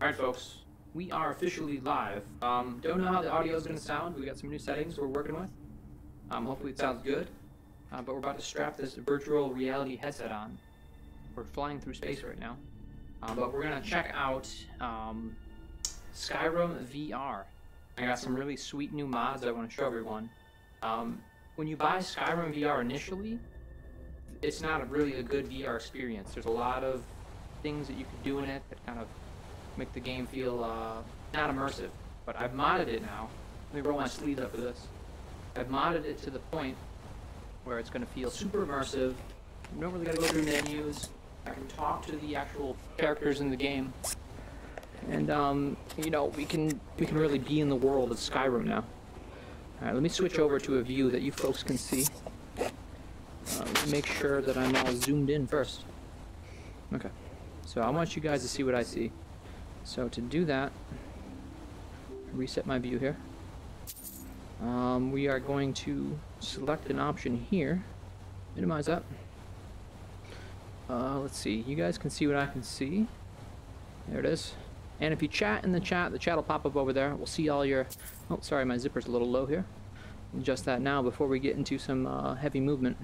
Alright folks, we are officially live. Don't know how the audio is going to sound. We got some new settings we're working with. Hopefully it sounds good. But we're about to strap this virtual reality headset on. We're flying through space right now. But we're going to check out Skyrim VR. I got some really sweet new mods I want to show everyone. When you buy Skyrim VR initially, it's not really a good VR experience. There's a lot of things that you can do in it that kind of make the game feel not immersive. But I've modded it now. Let me roll my sleeves up for this. I've modded it to the point where it's going to feel super immersive. You don't really got to go through menus. I can talk to the actual characters in the game, and you know, we can really be in the world of Skyrim now. All right, let me switch over to a view that you folks can see. Make sure that I'm all zoomed in first. Okay, so I want you guys to see what I see. So to do that, reset my view here. We are going to select an option here. Minimize that. Let's see. You guys can see what I can see. There it is. And if you chat in the chat will pop up over there. We'll see all your... Oh, sorry, my zipper's a little low here. Adjust that now before we get into some heavy movement.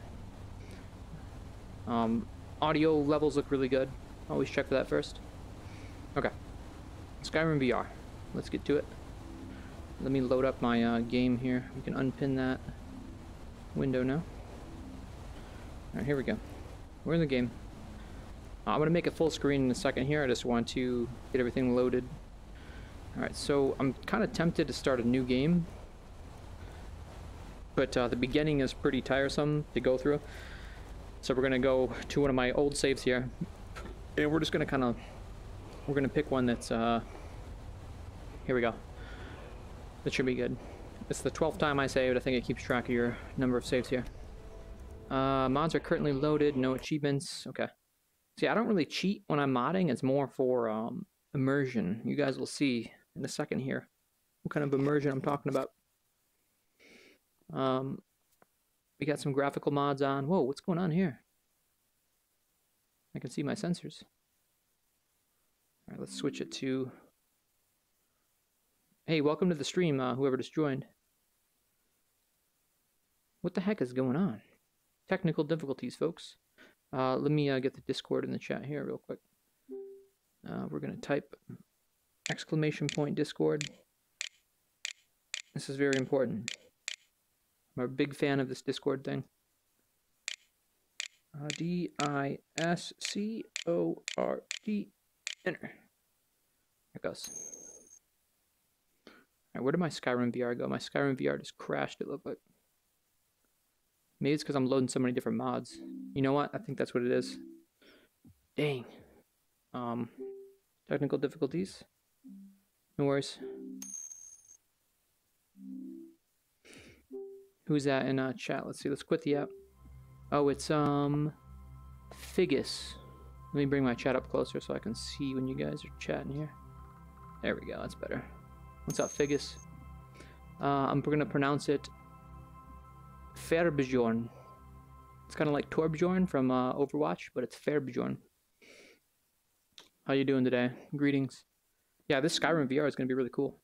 Audio levels look really good. Always check for that first. Okay. Skyrim VR. Let's get to it. Let me load up my game here. We can unpin that window now. Alright, here we go. We're in the game. I'm going to make it full screen in a second here. I just want to get everything loaded. Alright, so I'm kind of tempted to start a new game. But the beginning is pretty tiresome to go through. So we're going to go to one of my old saves here. And we're just going to we're going to pick one that's... Here we go. That should be good. It's the 12th time I saved. I think it keeps track of your number of saves here. Mods are currently loaded. No achievements. Okay. See, I don't really cheat when I'm modding. It's more for immersion. You guys will see in a second here what kind of immersion I'm talking about. We got some graphical mods on. Whoa, what's going on here? I can see my sensors. All right, let's switch it to... Hey, welcome to the stream, whoever just joined. What the heck is going on? Technical difficulties, folks. Let me get the Discord in the chat here real quick. We're going to type ! Discord. This is very important. I'm a big fan of this Discord thing. Discord. Enter. There it goes. Alright, where did my Skyrim VR go? My Skyrim VR just crashed, it looked like. Maybe it's because I'm loading so many different mods. You know what? I think that's what it is. Dang. Technical difficulties. No worries. Who's that in chat? Let's see. Let's quit the app. Oh, it's Figgis. Let me bring my chat up closer so I can see when you guys are chatting here. There we go. That's better. What's up, Figgis? I'm gonna pronounce it Ferbjorn. It's kind of like Torbjorn from Overwatch, but it's Ferbjorn. How you doing today? Greetings. Yeah, this Skyrim VR is gonna be really cool.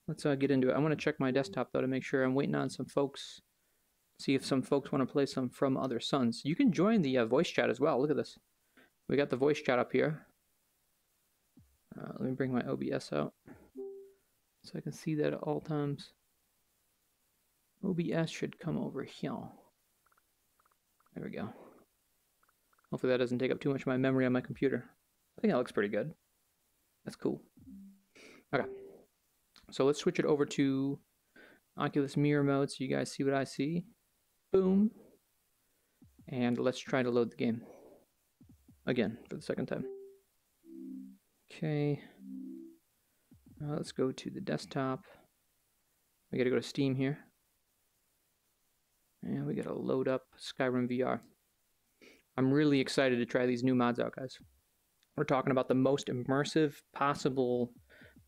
Let's get into it. I want to check my desktop though to make sure. I'm waiting on some folks. See if some folks want to play some From Other Suns. You can join the voice chat as well. Look at this. We got the voice chat up here. Let me bring my OBS out so I can see that at all times. OBS should come over here. There we go. Hopefully that doesn't take up too much of my memory on my computer. I think that looks pretty good. That's cool. Okay. So let's switch it over to Oculus Mirror mode so you guys see what I see. Boom. And let's try to load the game. Again, for the second time. Okay. Let's go to the desktop. We gotta go to Steam here. And we gotta load up Skyrim VR. I'm really excited to try these new mods out, guys. We're talking about the most immersive possible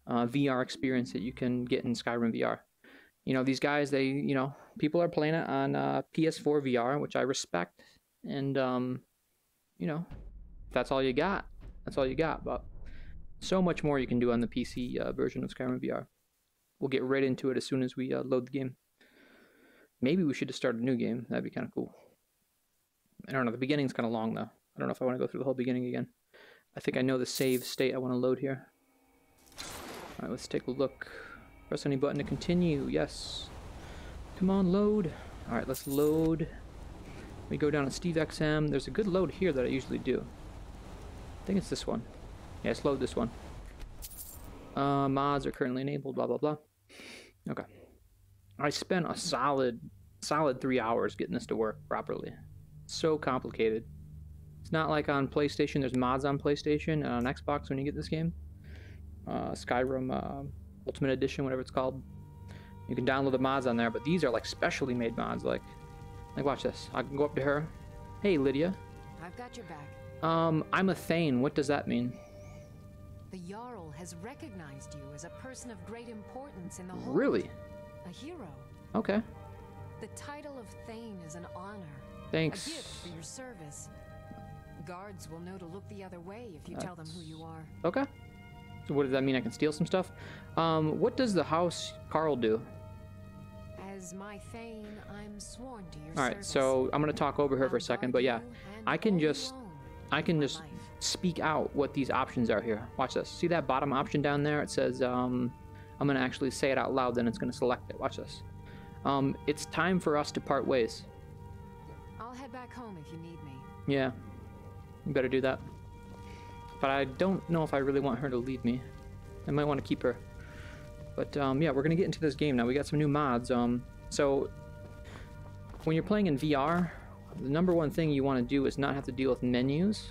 VR experience that you can get in Skyrim VR. You know, these guys, people are playing it on PS4 VR, which I respect. And, you know, if that's all you got, that's all you got. But So much more you can do on the PC version of Skyrim VR. We'll get right into it as soon as we load the game. Maybe we should just start a new game. That'd be kind of cool. I don't know. The beginning's kind of long, though. I don't know if I want to go through the whole beginning again. I think I know the save state I want to load here. All right, let's take a look. Press any button to continue. Yes. Come on, load. All right, let's load. We go down to Steve XM. There's a good load here that I usually do. I think it's this one. Yeah, let's load this one. Mods are currently enabled, blah, blah, blah. Okay. I spent a solid 3 hours getting this to work properly. So complicated. It's not like on PlayStation. There's mods on PlayStation and on Xbox when you get this game. Skyrim Ultimate Edition, whatever it's called. You can download the mods on there, but these are like specially made mods. Like watch this. I can go up to her. Hey, Lydia. I've got your back. I'm a Thane. What does that mean? The Jarl has recognized you as a person of great importance in the whole. Really? A hero. Okay. The title of Thane is an honor. Thanks. A gift for your service. Guards will know to look the other way if you tell them who you are. Okay. So what does that mean? I can steal some stuff? What does the House Carl do? As my Thane, I'm sworn to your Alright, so I'm gonna talk over her for a second, but yeah. I can just speak out what these options are here. Watch this. See that bottom option down there? It says, I'm gonna actually say it out loud, then it's gonna select it. Watch this. It's time for us to part ways. I'll head back home if you need me. Yeah. You better do that. But I don't know if I really want her to leave me. I might want to keep her. But yeah, we're gonna get into this game now. We got some new mods. So when you're playing in VR, the number one thing you want to do is not have to deal with menus.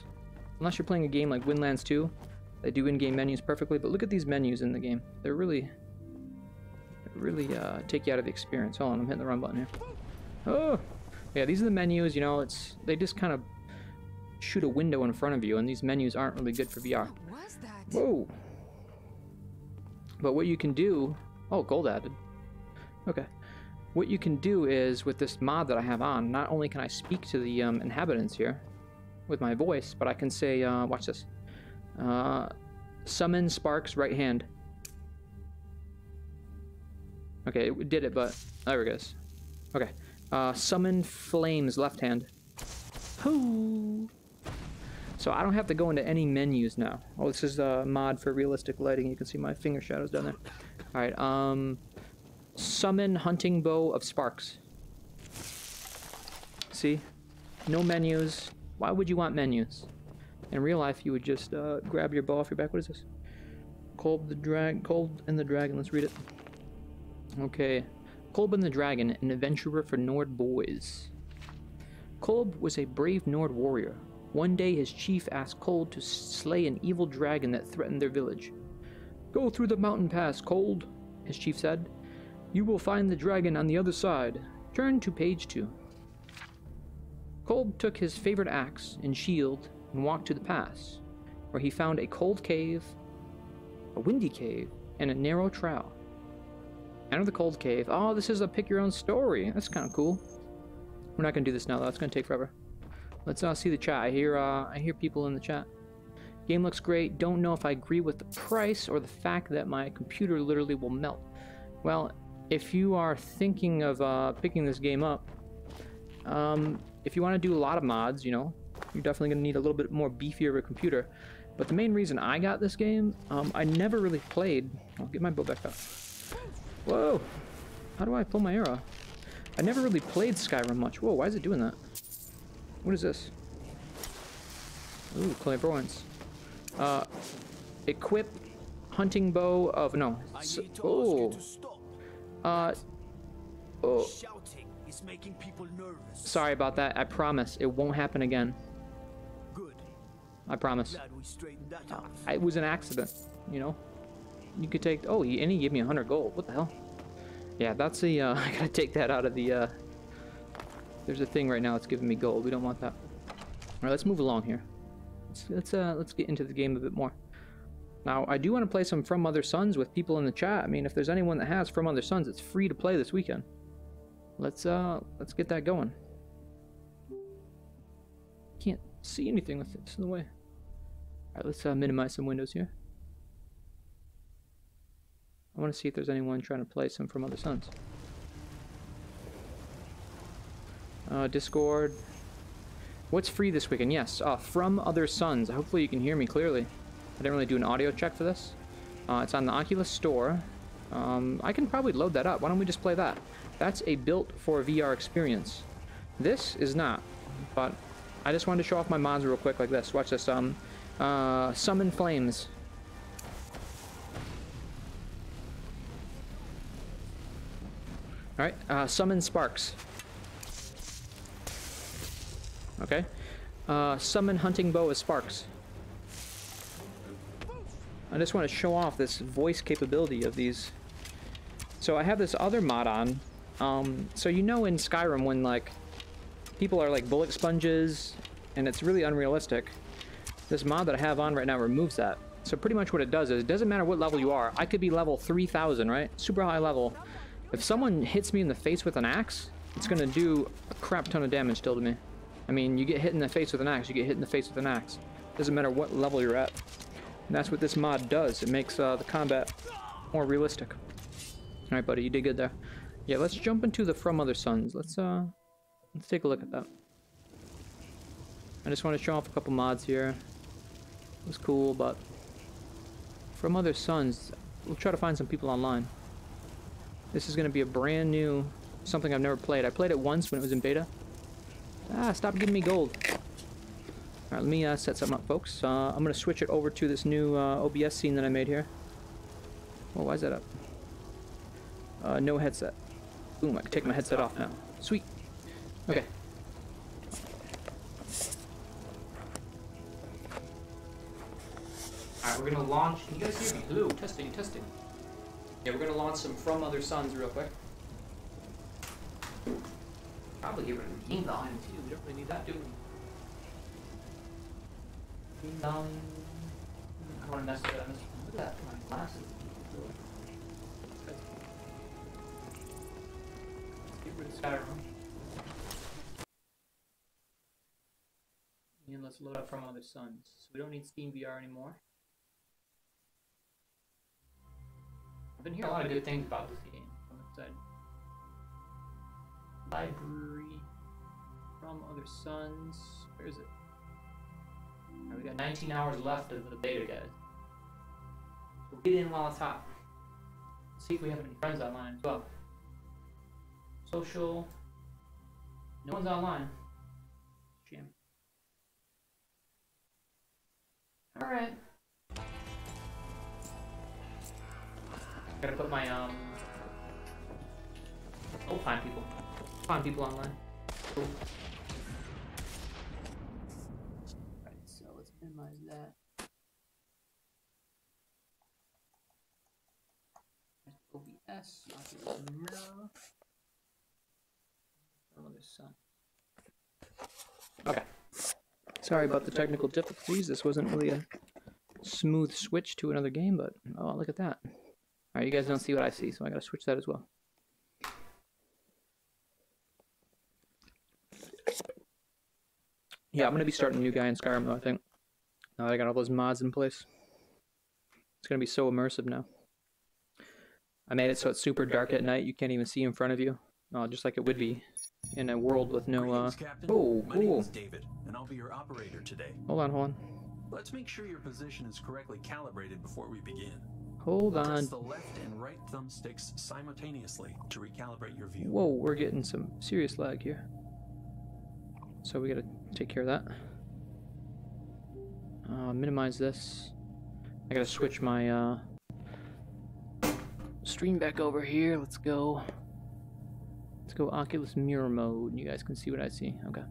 Unless you're playing a game like Windlands 2, they do in-game menus perfectly. But look at these menus in the game. They're really take you out of the experience. Hold on, I'm hitting the run button here. Oh, yeah, these are the menus. You know, they just kind of shoot a window in front of you, and these menus aren't really good for VR. What was that? Whoa. But what you can do... Oh, gold added. Okay. What you can do is, with this mod that I have on, not only can I speak to the inhabitants here with my voice, but I can say, watch this. Summon Sparks right hand. Okay, it did it, but... There it goes. Okay. Summon Flames left hand. Hoo! So I don't have to go into any menus now. Oh, this is a mod for realistic lighting. You can see my finger shadows down there. Alright, summon Hunting Bow of Sparks. See? No menus. Why would you want menus? In real life, you would just grab your bow off your back. What is this? Kolb and the Dragon. Let's read it. Okay. Kolb and the Dragon, an adventurer for Nord boys. Kolb was a brave Nord warrior. One day his chief asked Kolb to slay an evil dragon that threatened their village. "Go through the mountain pass, Kolb," his chief said. "You will find the dragon on the other side. Turn to page 2. Kolb took his favorite axe and shield and walked to the pass, where he found a cold cave, a windy cave, and a narrow trail. Enter the cold cave. Oh, this is a pick your own story. That's kind of cool. We're not gonna do this now, though. It's gonna take forever. Let's see the chat. I hear people in the chat. Game looks great. Don't know if I agree with the price or the fact that my computer literally will melt. Well, if you are thinking of picking this game up, if you want to do a lot of mods, you know, you're definitely gonna need a little bit more beefier of a computer. But the main reason I got this game, I never really played. I'll get my bow back up. Whoa! How do I pull my arrow? I never really played Skyrim much. Whoa, why is it doing that? What is this? Ooh, clairvoyance. Equip hunting bow of... No. Oh. Oh. Shouting is making people nervous. Sorry about that. I promise. It won't happen again. Good. I promise. Glad we straightened that out. It was an accident, you know? You could take... Oh, and he gave me 100 gold. What the hell? Yeah, that's the... I gotta take that out of the... There's a thing right now that's giving me gold. We don't want that. Alright, let's move along here. Let's get into the game a bit more. Now, I do want to play some From Other Suns with people in the chat. I mean, if there's anyone that has From Other Suns, it's free to play this weekend. Let's get that going. Can't see anything with this in the way. Alright, let's minimize some windows here. I want to see if there's anyone trying to play some From Other Suns. Discord. What's free this weekend? Yes, From Other Suns. Hopefully you can hear me clearly. I didn't really do an audio check for this. It's on the Oculus Store. I can probably load that up. Why don't we just play that? That's a built for VR experience. This is not, but I just wanted to show off my mods real quick like this. Watch this. Summon Flames. Alright, Summon Sparks. Okay. Summon Hunting Bow as Sparks. I just want to show off this voice capability of these. So I have this other mod on. So you know in Skyrim when like people are like bullet sponges and it's really unrealistic. This mod that I have on right now removes that. So pretty much what it does is it doesn't matter what level you are. I could be level 3000, right? Super high level. If someone hits me in the face with an axe, it's gonna do a crap ton of damage still to me. I mean, you get hit in the face with an axe, you get hit in the face with an axe. Doesn't matter what level you're at. And that's what this mod does. It makes the combat more realistic. Alright, buddy, you did good there. Yeah, let's jump into the From Other Suns. Let's take a look at that. I just want to show off a couple mods here. It was cool, but From Other Suns, we'll try to find some people online. This is going to be a brand new, something I've never played. I played it once when it was in beta. Ah, stop giving me gold. Alright, let me set something up, folks. I'm going to switch it over to this new OBS scene that I made here. Oh, why is that up? No headset. Boom, I can take my headset off now. Sweet. Okay. Alright, we're going to launch... Can you guys hear me? Hello, testing, testing. Yeah, we're going to launch some From Other Suns real quick. Probably get rid of the game volume too. We don't really need that, do we? Game volume. I want to mess with that. Look at that. My glasses. Let's get rid of Skyrim. And let's load up From Other Suns. So we don't need Steam VR anymore. I've been hearing a lot of good things about this game. I'm excited. Library. From Other Suns. Where is it? Alright, we got 19 hours left of the beta, guys. So get in while it's hot. Let's see if we have any friends online as well. Social. No one's online. Shame. Alright. Gotta put my, I'll find people. Find people online. Cool. Alright, so let's minimize that. OBS, Oculus Mirror. Another Sun. Okay. Sorry about the technical difficulties. This wasn't really a smooth switch to another game, but oh, look at that. Alright, you guys don't see what I see, so I gotta switch that as well. Yeah, I'm gonna be starting a new guy in Skyrim though, I think. Now that I got all those mods in place. It's gonna be so immersive now. I made it so it's super dark at night, you can't even see in front of you. Just like it would be in a world with no, Greetings, Captain. Oh, My name cool. is David, and I'll be your operator today. Hold on. Let's make sure your position is correctly calibrated before we begin. Hold on. Press the left and right thumbsticks simultaneously to recalibrate your view. Whoa, we're getting some serious lag here. So we gotta take care of that. Minimize this. I gotta switch my stream back over here. Let's go Oculus Mirror mode. You guys can see what I see. Okay.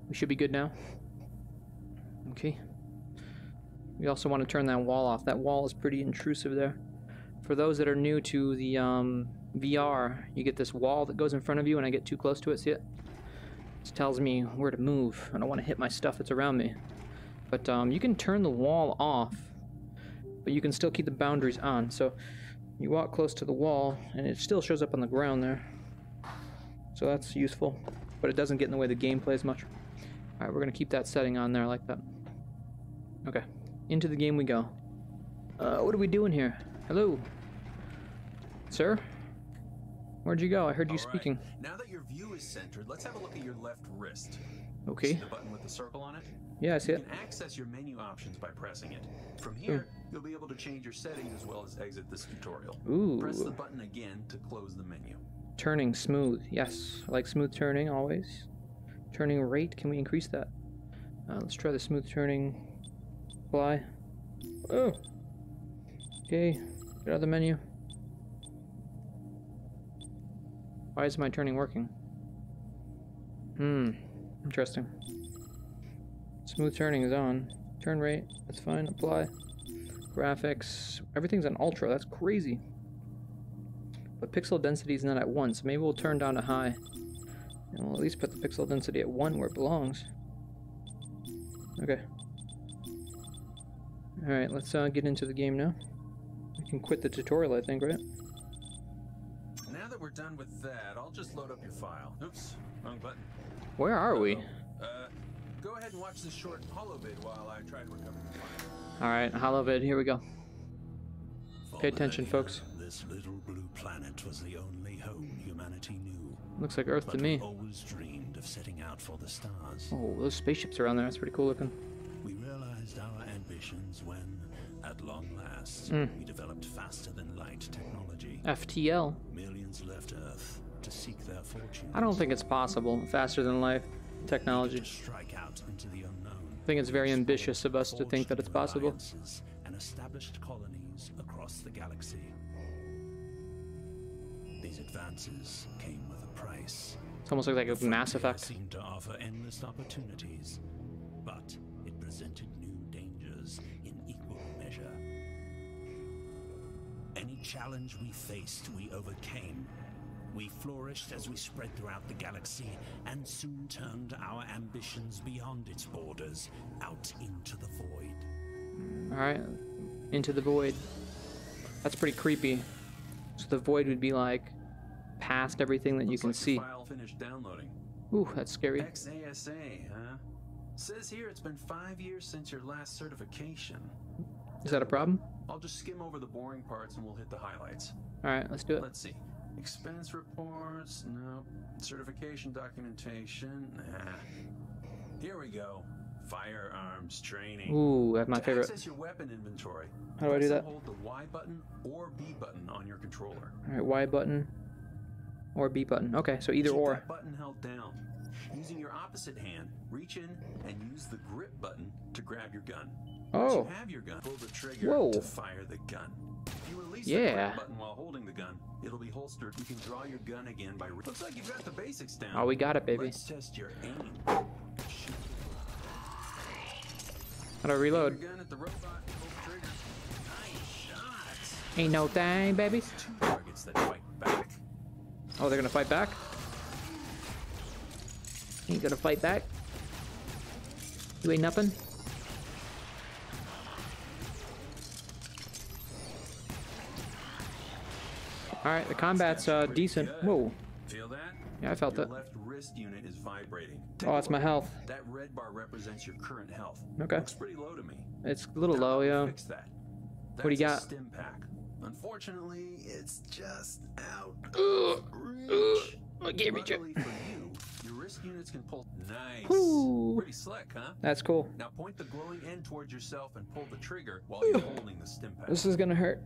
We should be good now. Okay. We also want to turn that wall off. That wall is pretty intrusive there. For those that are new to the VR, you get this wall that goes in front of you and I get too close to it. See it? This tells me where to move. I don't want to hit my stuff that's around me. But you can turn the wall off, but you can still keep the boundaries on. So you walk close to the wall and it still shows up on the ground there. So that's useful, but it doesn't get in the way of the gameplay as much. Alright, we're going to keep that setting on there like that. Okay, into the game we go. What are we doing here? Hello. Sir? Where'd you go? I heard you All right. speaking. Now that your view is centered, let's have a look at your left wrist. Okay. See the button with the circle on it? Yeah, I see You it. can access your menu options by pressing it. From here, you'll be able to change your settings as well as exit this tutorial. Ooh. Press the button again to close the menu. Turning smooth. Yes, I like smooth turning always. Turning rate, can we increase that? Let's try the smooth turning. Apply. Oh. Okay, get out of the menu. Why is my turning working? Interesting. Smooth turning is on. Turn rate, that's fine. Apply. Graphics, everything's on ultra, that's crazy. But pixel density is not at 1, so maybe we'll turn down to high. And we'll at least put the pixel density at 1 where it belongs. Okay. Alright, let's get into the game now. We can quit the tutorial, I think, right? Now that we're done with that, I'll just load up your file. Oops, wrong button. Where are we? Go ahead and watch this short holovid while I try to recover the file. Alright, holovid, here we go. Pay attention, folks. This little blue planet was the only home humanity knew. Looks like Earth to But me. we always dreamed of setting out for the stars. Oh, those spaceships around there, that's pretty cool looking. We realized our ambitions when, at long last, we developed faster than light technology. FTL. Millions left Earth to seek their fortunes. I don't think it's possible. Faster than life technology. To strike out into the unknown. I think it's very ambitious of us to think that it's possible. Alliances and established colonies across the galaxy. These advances came with a price. It's almost like a Mass Frontier Effect. seemed to offer endless opportunities, but it presented new dangers in equal measure. Any challenge we faced, we overcame. We flourished as we spread throughout the galaxy and soon turned our ambitions beyond its borders, out into the void. Alright, into the void. That's pretty creepy. So the void would be like past everything that you can Looks like see. the file finished downloading. Ooh, that's scary. XASA, huh? Says here it's been 5 years since your last certification. Is that a problem? I'll just skim over the boring parts and we'll hit the highlights. Alright, let's do it. Let's see. Expense reports, no. Certification documentation, nah. Here we go. Firearms training. Ooh, that's my To favorite. access your weapon inventory, How do I do press and that? hold the Y button or B button on your controller. Alright, Y button or B button. Okay, so either Keep or. that button held down. Using your opposite hand, reach in and use the grip button to grab your gun. Once Oh. you have your gun, pull the trigger Whoa. to fire the gun. If you release the Yeah. grip button while holding the gun, it'll be holstered. You can draw your gun again by... Looks like you've got the basics down. Oh, we got it, baby. Let's test your aim. Shoot How do I reload? your gun at the robot, pull the trigger. Nice shots. Ain't no thing, baby. 2 targets that fight back. Oh, they're gonna fight back? Ain't gonna fight back. You ain't nothing. Alright, the combat's decent. Good. Whoa. Feel that? Yeah, I felt Your it. left wrist unit is vibrating. Take Oh, a it's my look. health. That red bar represents your current health. Okay. Looks pretty low to me. It's a little Now, low, how do we yeah. Fix that. What do you That's got? a stim pack. Unfortunately, it's just out Ugh. of reach. I can't reach it. Luckily for you, your wrist units can pull. Nice. Ooh. Pretty slick, huh? That's cool. Now point the glowing end towards yourself and pull the trigger while you're holding the stim pack. This is gonna hurt.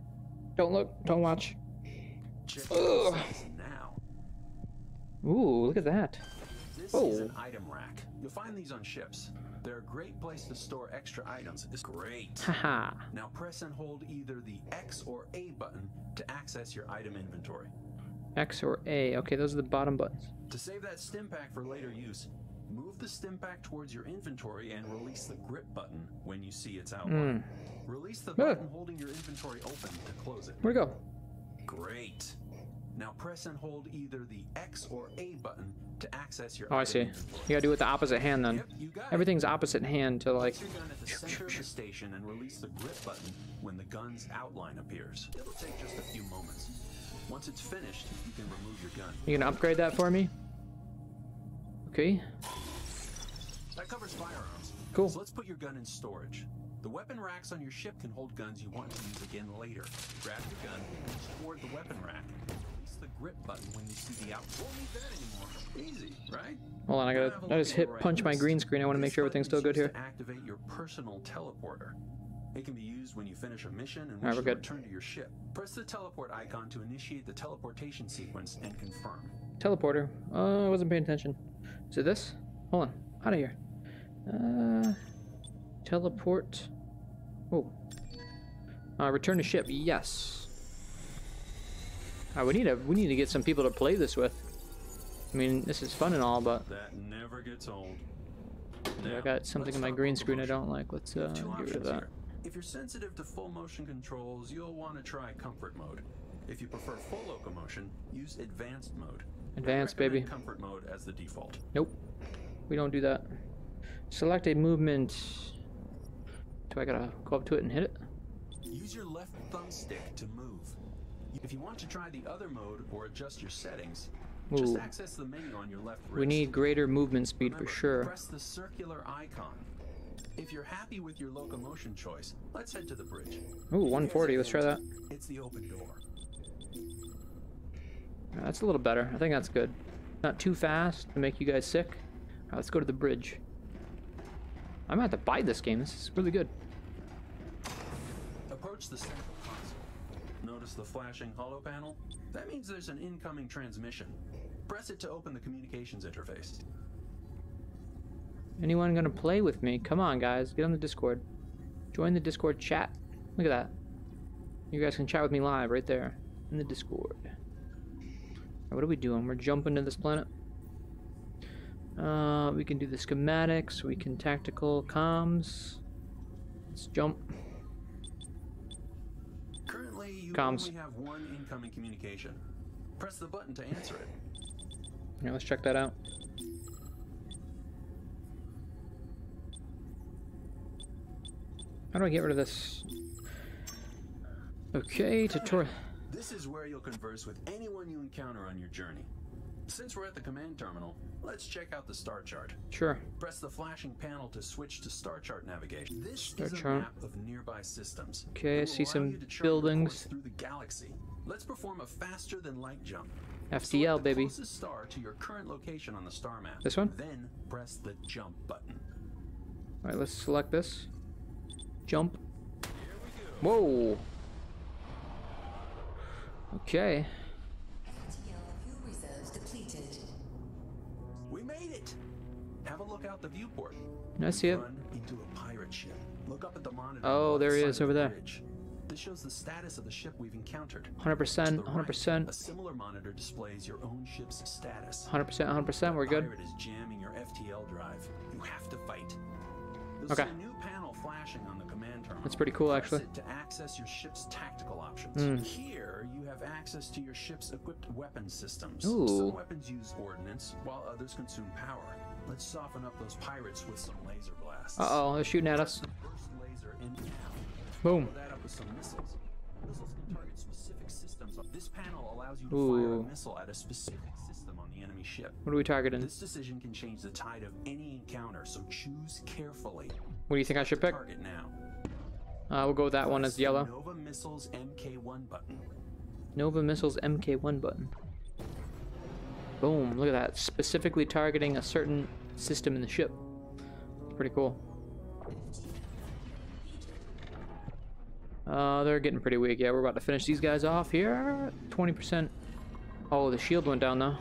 Don't look. Don't watch. Check Ugh. your size now. Ooh, look at that. This Oh. is an item rack. You'll find these on ships. They're a great place to store extra items. It's great. Haha. Now press and hold either the X or A button to access your item inventory. X or A. Okay, those are the bottom buttons. To save that stim pack for later use, move the stim pack towards your inventory and release the grip button when you see its outline. Release the button holding your inventory open to close it. Where'd it go? Great. Now press and hold either the X or A button to access your Oh, I item see. inventory. You gotta do it with the opposite hand then. Yep, you got it. Everything's opposite hand to like. Place your gun at the center of the station and release the grip button when the gun's outline appears. It'll take just a few moments. Once it's finished, you can remove your gun. You gonna upgrade that for me? Okay. That covers firearms. Cool. So let's put your gun in storage. The weapon racks on your ship can hold guns you want to use again later. Grab your gun, reach toward the weapon rack. Release the grip button when you see the out. Won't need that anymore. Easy, right? Hold on, I just punch my green screen. I want to make sure everything's still good here. To activate your personal teleporter. It can be used when you finish a mission and Alright, wish we're to good. return to your ship. Press the teleport icon to initiate the teleportation sequence and confirm. Teleporter. I wasn't paying attention. Is it this? Hold on. Out of here. Teleport. Oh. Return to ship. Yes. We need to get some people to play this with. I mean, this is fun and all, but That never gets old. I got something in my green screen I don't like. Let's get rid of that. Here. If you're sensitive to full motion controls, you'll want to try comfort mode. If you prefer full locomotion, use advanced mode. Advanced, I recommend baby. Comfort mode as the default. Nope. We don't do that. Select a movement. Do I gotta go up to it and hit it? Use your left thumbstick to move. If you want to try the other mode or adjust your settings, just Ooh. access the menu on your left wrist. We need greater movement speed for Remember, sure. Press the circular icon. If you're happy with your locomotion choice, let's head to the bridge. Ooh, 140. Let's try that. It's the open door. That's a little better. I think that's good. Not too fast to make you guys sick. Alright, let's go to the bridge. I might have to buy this game. This is really good. Approach the central console. Notice the flashing holo panel? That means there's an incoming transmission. Press it to open the communications interface. Anyone gonna play with me? Come on, guys. Get on the Discord. Join the Discord chat. Look at that. You guys can chat with me live right there in the Discord. Alright, what are we doing? We're jumping to this planet. We can do the schematics. We can tactical comms. Let's jump. Currently, you Comms. only have one incoming communication. Press the button to answer it. Yeah, let's check that out. How do I get rid of this? Okay, tutorial. This is where you'll converse with anyone you encounter on your journey. Since we're at the command terminal, let's check out the star chart. Sure. Press the flashing panel to switch to star chart navigation. This is a chart. map of nearby systems. Okay, I It will see allow some you to chart your buildings. course through the galaxy. Let's perform a faster than light jump. FTL, Select the baby. closest star to your current location on the star map. This one? Then press the jump button. Alright, let's select this. Jump. Whoa! Okay. Fuel reserves depleted. We made it. Have a look out the viewport. I see it. Run into a pirate ship. Look up at the monitor. Oh, on the there he side is of over the there. bridge. This shows the status of the ship we've encountered. 100%, To the right, 100%. a similar monitor displays your own ship's status. 100%, 100%. We're good. The pirate is jamming your FTL drive. You have to fight. You'll Okay. see a new panel flashing on the command terminal. That's pretty cool, Press actually. it to access your ship's tactical options. Mm. Here, you have access to your ship's equipped weapon systems. Ooh. Some weapons use ordnance, while others consume power. Let's soften up those pirates with some laser blasts. Uh-oh, they're shooting at us. Press the burst laser in now. Boom. Follow that up with some missiles. Missiles can target specific systems. This panel allows you to fire Ooh. a missile at a specific system on the enemy ship. What are we targeting? This decision can change the tide of any encounter, so choose carefully. What do you think I should pick? Target now. We'll go with that one Press as the yellow. Nova Missiles MK1 button. Nova Missiles MK1 button. Boom, look at that. Specifically targeting a certain system in the ship. Pretty cool. They're getting pretty weak. Yeah, we're about to finish these guys off here. 20%. Oh, the shield went down though.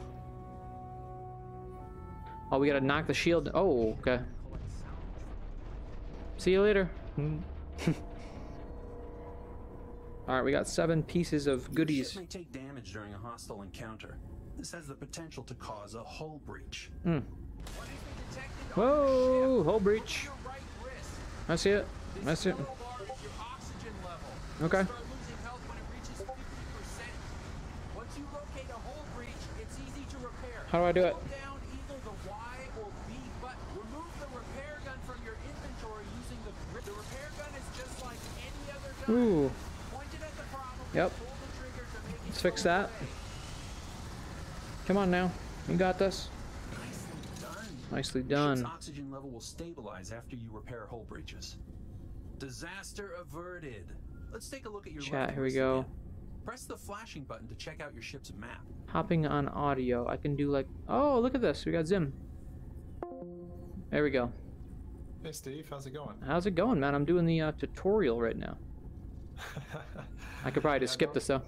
Oh, we gotta knock the shield. Oh, okay. See you later. Alright, we got 7 pieces of Your goodies. ship may take damage during a hostile encounter. This has the potential to cause a hull breach. Whoa, hull breach. I see it. I see it. Okay. How do I do it? Ooh. Yep. Let's fix that. Come on now. You got this. Nicely Ship's done. oxygen level will stabilize after you repair hull breaches. Disaster averted. Let's take a look at your Chat, left here we wrist go. again. Press the flashing button to check out your ship's map. Hopping on audio. I can do like... Oh, look at this. We got Zim. There we go. Hey Steve, how's it going? How's it going, man? I'm doing the tutorial right now. I could probably just skip this, though.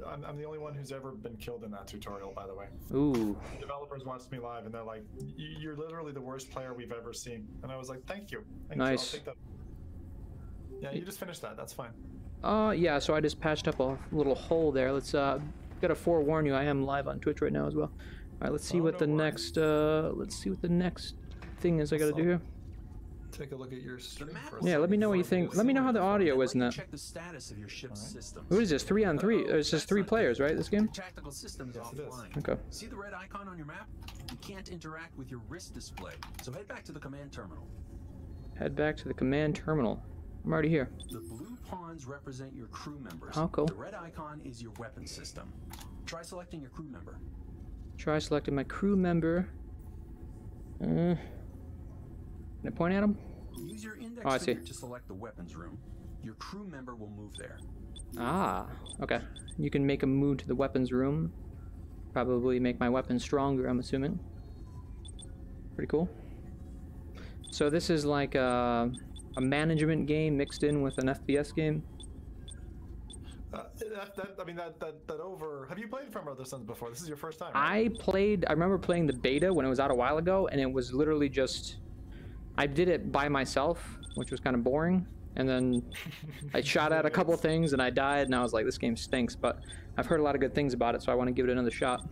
I'm the only one who's ever been killed in that tutorial, by the way. Ooh. Developers watched me live, and they're like, "You're literally the worst player we've ever seen." And I was like, "Thank you. Thank you. I'll Nice. take that." Yeah, you just finished that. That's fine. Yeah, so I just patched up a little hole there. Let's, gotta forewarn you, I am live on Twitch right now as well. Alright, let's see what the next, let's see what the next thing is I gotta do here. Take a look at your stream first. Yeah, let me know what you think. Let me know how the audio is in that. Check the status of your ship's systems. What is this, 3-on-3? It's just 3 players, right, this game? Tactical systems Yes, it is. offline. Okay. See the red icon on your map? You can't interact with your wrist display, so head back to the command terminal. Head back to the command terminal. I'm already here. The blue pawns represent your crew members. Oh, cool. The red icon is your weapon system. Try selecting your crew member. Try selecting my crew member. Can I point at him? Use your index Oh, I see. finger to select the weapons room. Your crew member will move there. Ah, okay. You can make a move to the weapons room. Probably make my weapon stronger, I'm assuming. Pretty cool. So this is like a management game mixed in with an FPS game. Have you played From Other Sons before? This is your first time, I right? remember playing the beta when it was out a while ago, and it was literally just... I did it by myself, which was kind of boring, and then I shot at a couple things and I died, and I was like, this game stinks, but I've heard a lot of good things about it, so I want to give it another shot.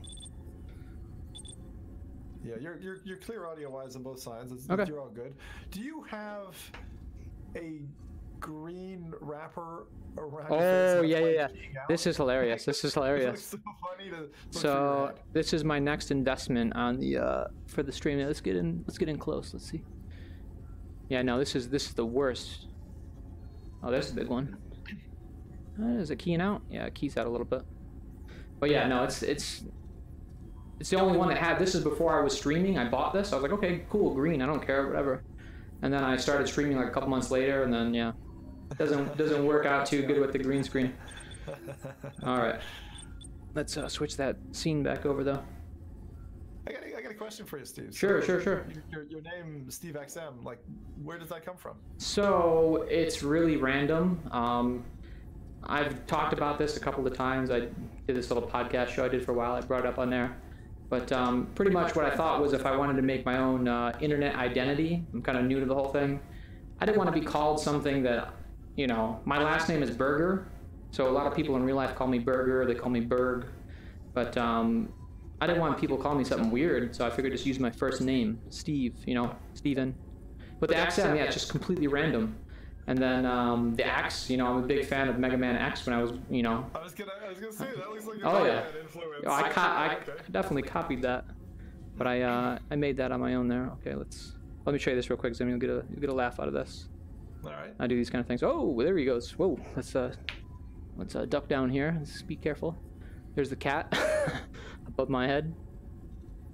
Yeah, you're clear audio-wise on both sides. Okay. You're all good. Do you have a green wrapper around your Oh, face yeah, that's, yeah, like, yeah. peeking out? This is hilarious. This is It hilarious. looks so funny to look through your So head. this is my next investment on the for the stream. Let's get in close. Let's see. Yeah, no, this is the worst. Oh, there's a big one. Is it keying out? Yeah, it keys out a little bit. But yeah, no, it's the only one that had. This is before I was streaming. I bought this. I was like, okay, cool, green. I don't care, whatever. And then I started streaming like a couple months later, and then yeah, doesn't work out too good with the green screen. All right, let's switch that scene back over though. I got a question for you, Steve. Sure. Your name, Steve XM, like, where does that come from? So it's really random. I've talked about this a couple of times. I did this little podcast show I did for a while. I brought it up on there. But pretty much what I thought was if I wanted to make my own internet identity, I'm kind of new to the whole thing. I didn't want to be called something that, you know, my last name is Berger. So a lot of people in real life call me Berger. They call me Berg. But I didn't want people calling me something weird, so I figured just use my first name, Steve, you know, Steven. But the XM, yeah, it's just completely random. And then the X, you know, I'm a big fan of Mega Man X when I was, you know. I was gonna say that looks like a Oh yeah, influence. I Okay. definitely copied that, but I made that on my own there. Okay, let me show you this real quick, so you'll get a laugh out of this. All right. I do these kind of things. Oh, there he goes. Whoa, let's duck down here. Let's be careful. There's the cat above my head.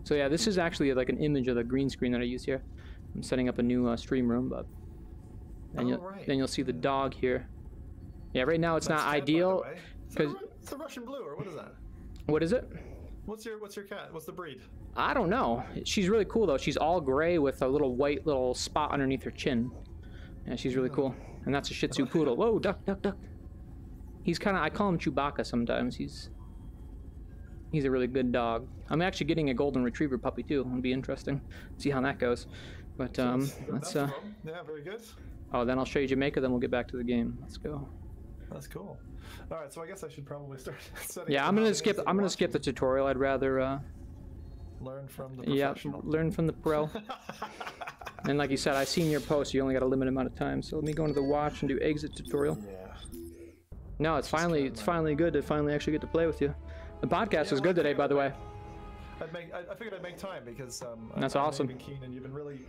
So yeah, this is actually like an image of the green screen that I use here. I'm setting up a new stream room, but then you'll see the dog here. Yeah, right now it's That's not cat, ideal by the way. because It's a Russian blue, or what is that? what is it? What's your cat? What's the breed? I don't know. She's really cool though. She's all gray with a little white little spot underneath her chin. Yeah, she's really cool. And that's a Shih Tzu poodle. Whoa, duck. He's kind of, I call him Chewbacca sometimes. He's a really good dog. I'm actually getting a golden retriever puppy too. It'll be interesting. See how that goes. But let's yeah, very good. Oh, then I'll show you Jamaica. Then we'll get back to the game. Let's go. That's cool. All right, so I guess I should probably start setting. Yeah, up I'm gonna audience skip. and I'm gonna watch skip the tutorial. I'd rather. Learn from the Yeah, professional. learn from the pro. And like you said, I seen your post. You only got a limited amount of time. So let me go into the watch and do exit tutorial. Yeah. No, it's finally good to finally actually get to play with you. The podcast was good today, by the way. I figured I'd make time because That's awesome. You've been keen and you've been really,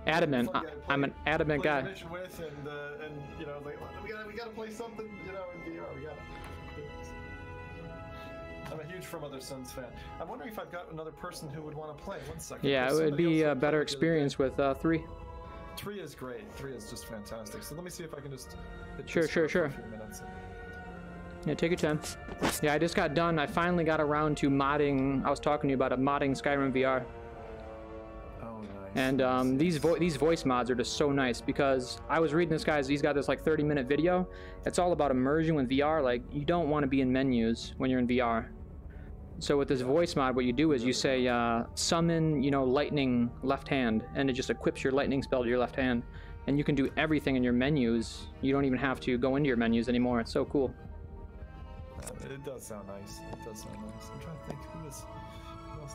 Adamant. fun guy to I'm play- an adamant play guy. Division with and you know, like we gotta play something, you know, in VR. We gotta. I'm a huge From Other Sons fan. I'm wondering if I've got another person who would want to play. One second. Yeah, it There's would somebody be else a who better played the other day. experience with 3. 3 is great. 3 is just fantastic. So let me see if I can just hit Sure, this sure, for a sure. few minutes. Yeah, take your time. Yeah, I just got done. I finally got around to modding. I was talking to you about it, modding Skyrim VR. Oh, nice. And these voice mods are just so nice because I was reading this guy's. He's got this like 30-minute video. It's all about immersion with VR. Like you don't want to be in menus when you're in VR. So with this voice mod, what you do is you say summon, you know, lightning left hand, and it just equips your lightning spell to your left hand, and you can do everything in your menus. You don't even have to go into your menus anymore. It's so cool. It does sound nice. It does sound nice. I'm trying to think who else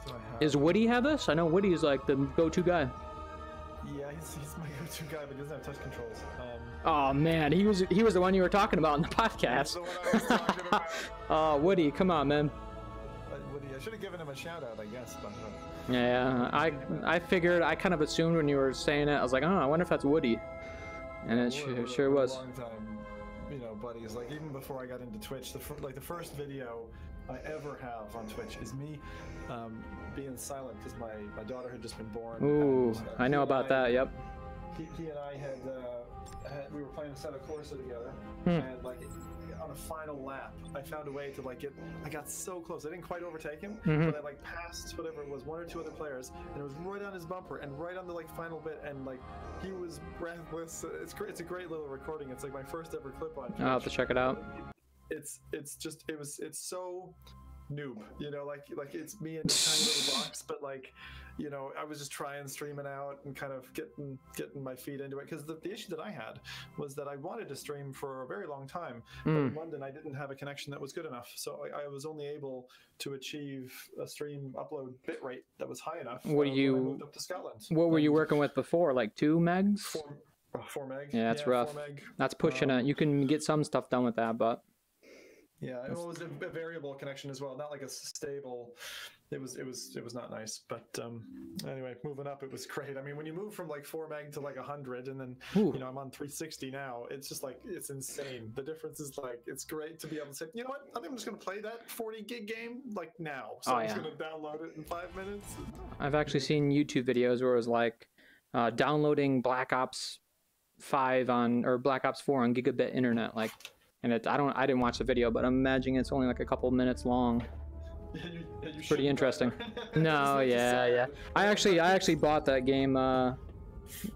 do I have? Does Woody have this? I know Woody is like the go-to guy. Yeah, he's my go-to guy, but he doesn't have touch controls. Oh man, he was the one you were talking about in the podcast. That's the one I was talking about. Oh, Woody, come on, man. Woody, I should have given him a shout out, I guess. But, Yeah, I figured, I kind of assumed when you were saying it, I was like, oh, I wonder if that's Woody. And it sure we're was. A long time, you know, buddies. Like even before I got into Twitch, the first video I ever have on Twitch is me being silent because my daughter had just been born. Ooh, and, I know about that. Yep. He and I had we were playing a set of Corsa together, and like on a final lap, I found a way to like I got so close. I didn't quite overtake him, but I like passed whatever it was, 1 or 2 other players, and it was right on his bumper and right on the like final bit, and like he was breathless. It's great. It's a great little recording. It's like my first ever clip on Twitch. I'll have to check it out. It's so noob, you know, like it's me in this tiny little box, but like, you know, I was just trying streaming out and kind of getting my feet into it, because the issue that I had was that I wanted to stream for a very long time, but in London I didn't have a connection that was good enough, so I was only able to achieve a stream upload bitrate that was high enough when I moved up to Scotland. What were you working with before, like 2 megs? 4 meg. Yeah, that's rough. 4 meg. That's pushing it. You can get some stuff done with that, but yeah, it was a variable connection as well, not like a stable. It was not nice, but anyway, moving up, it was great. I mean, when you move from like 4 meg to like 100, and then you know I'm on 360 now, it's just like it's insane. The difference is like it's great to be able to say, you know what, I think I'm just gonna play that 40 gig game like now. So I'm just gonna download it in 5 minutes. I've actually seen YouTube videos where it was like downloading Black Ops 5 or Black Ops 4 on gigabit internet, like. And I didn't watch the video, but I'm imagining it's only like a couple minutes long. Yeah, you pretty interesting. No, yeah. I actually bought that game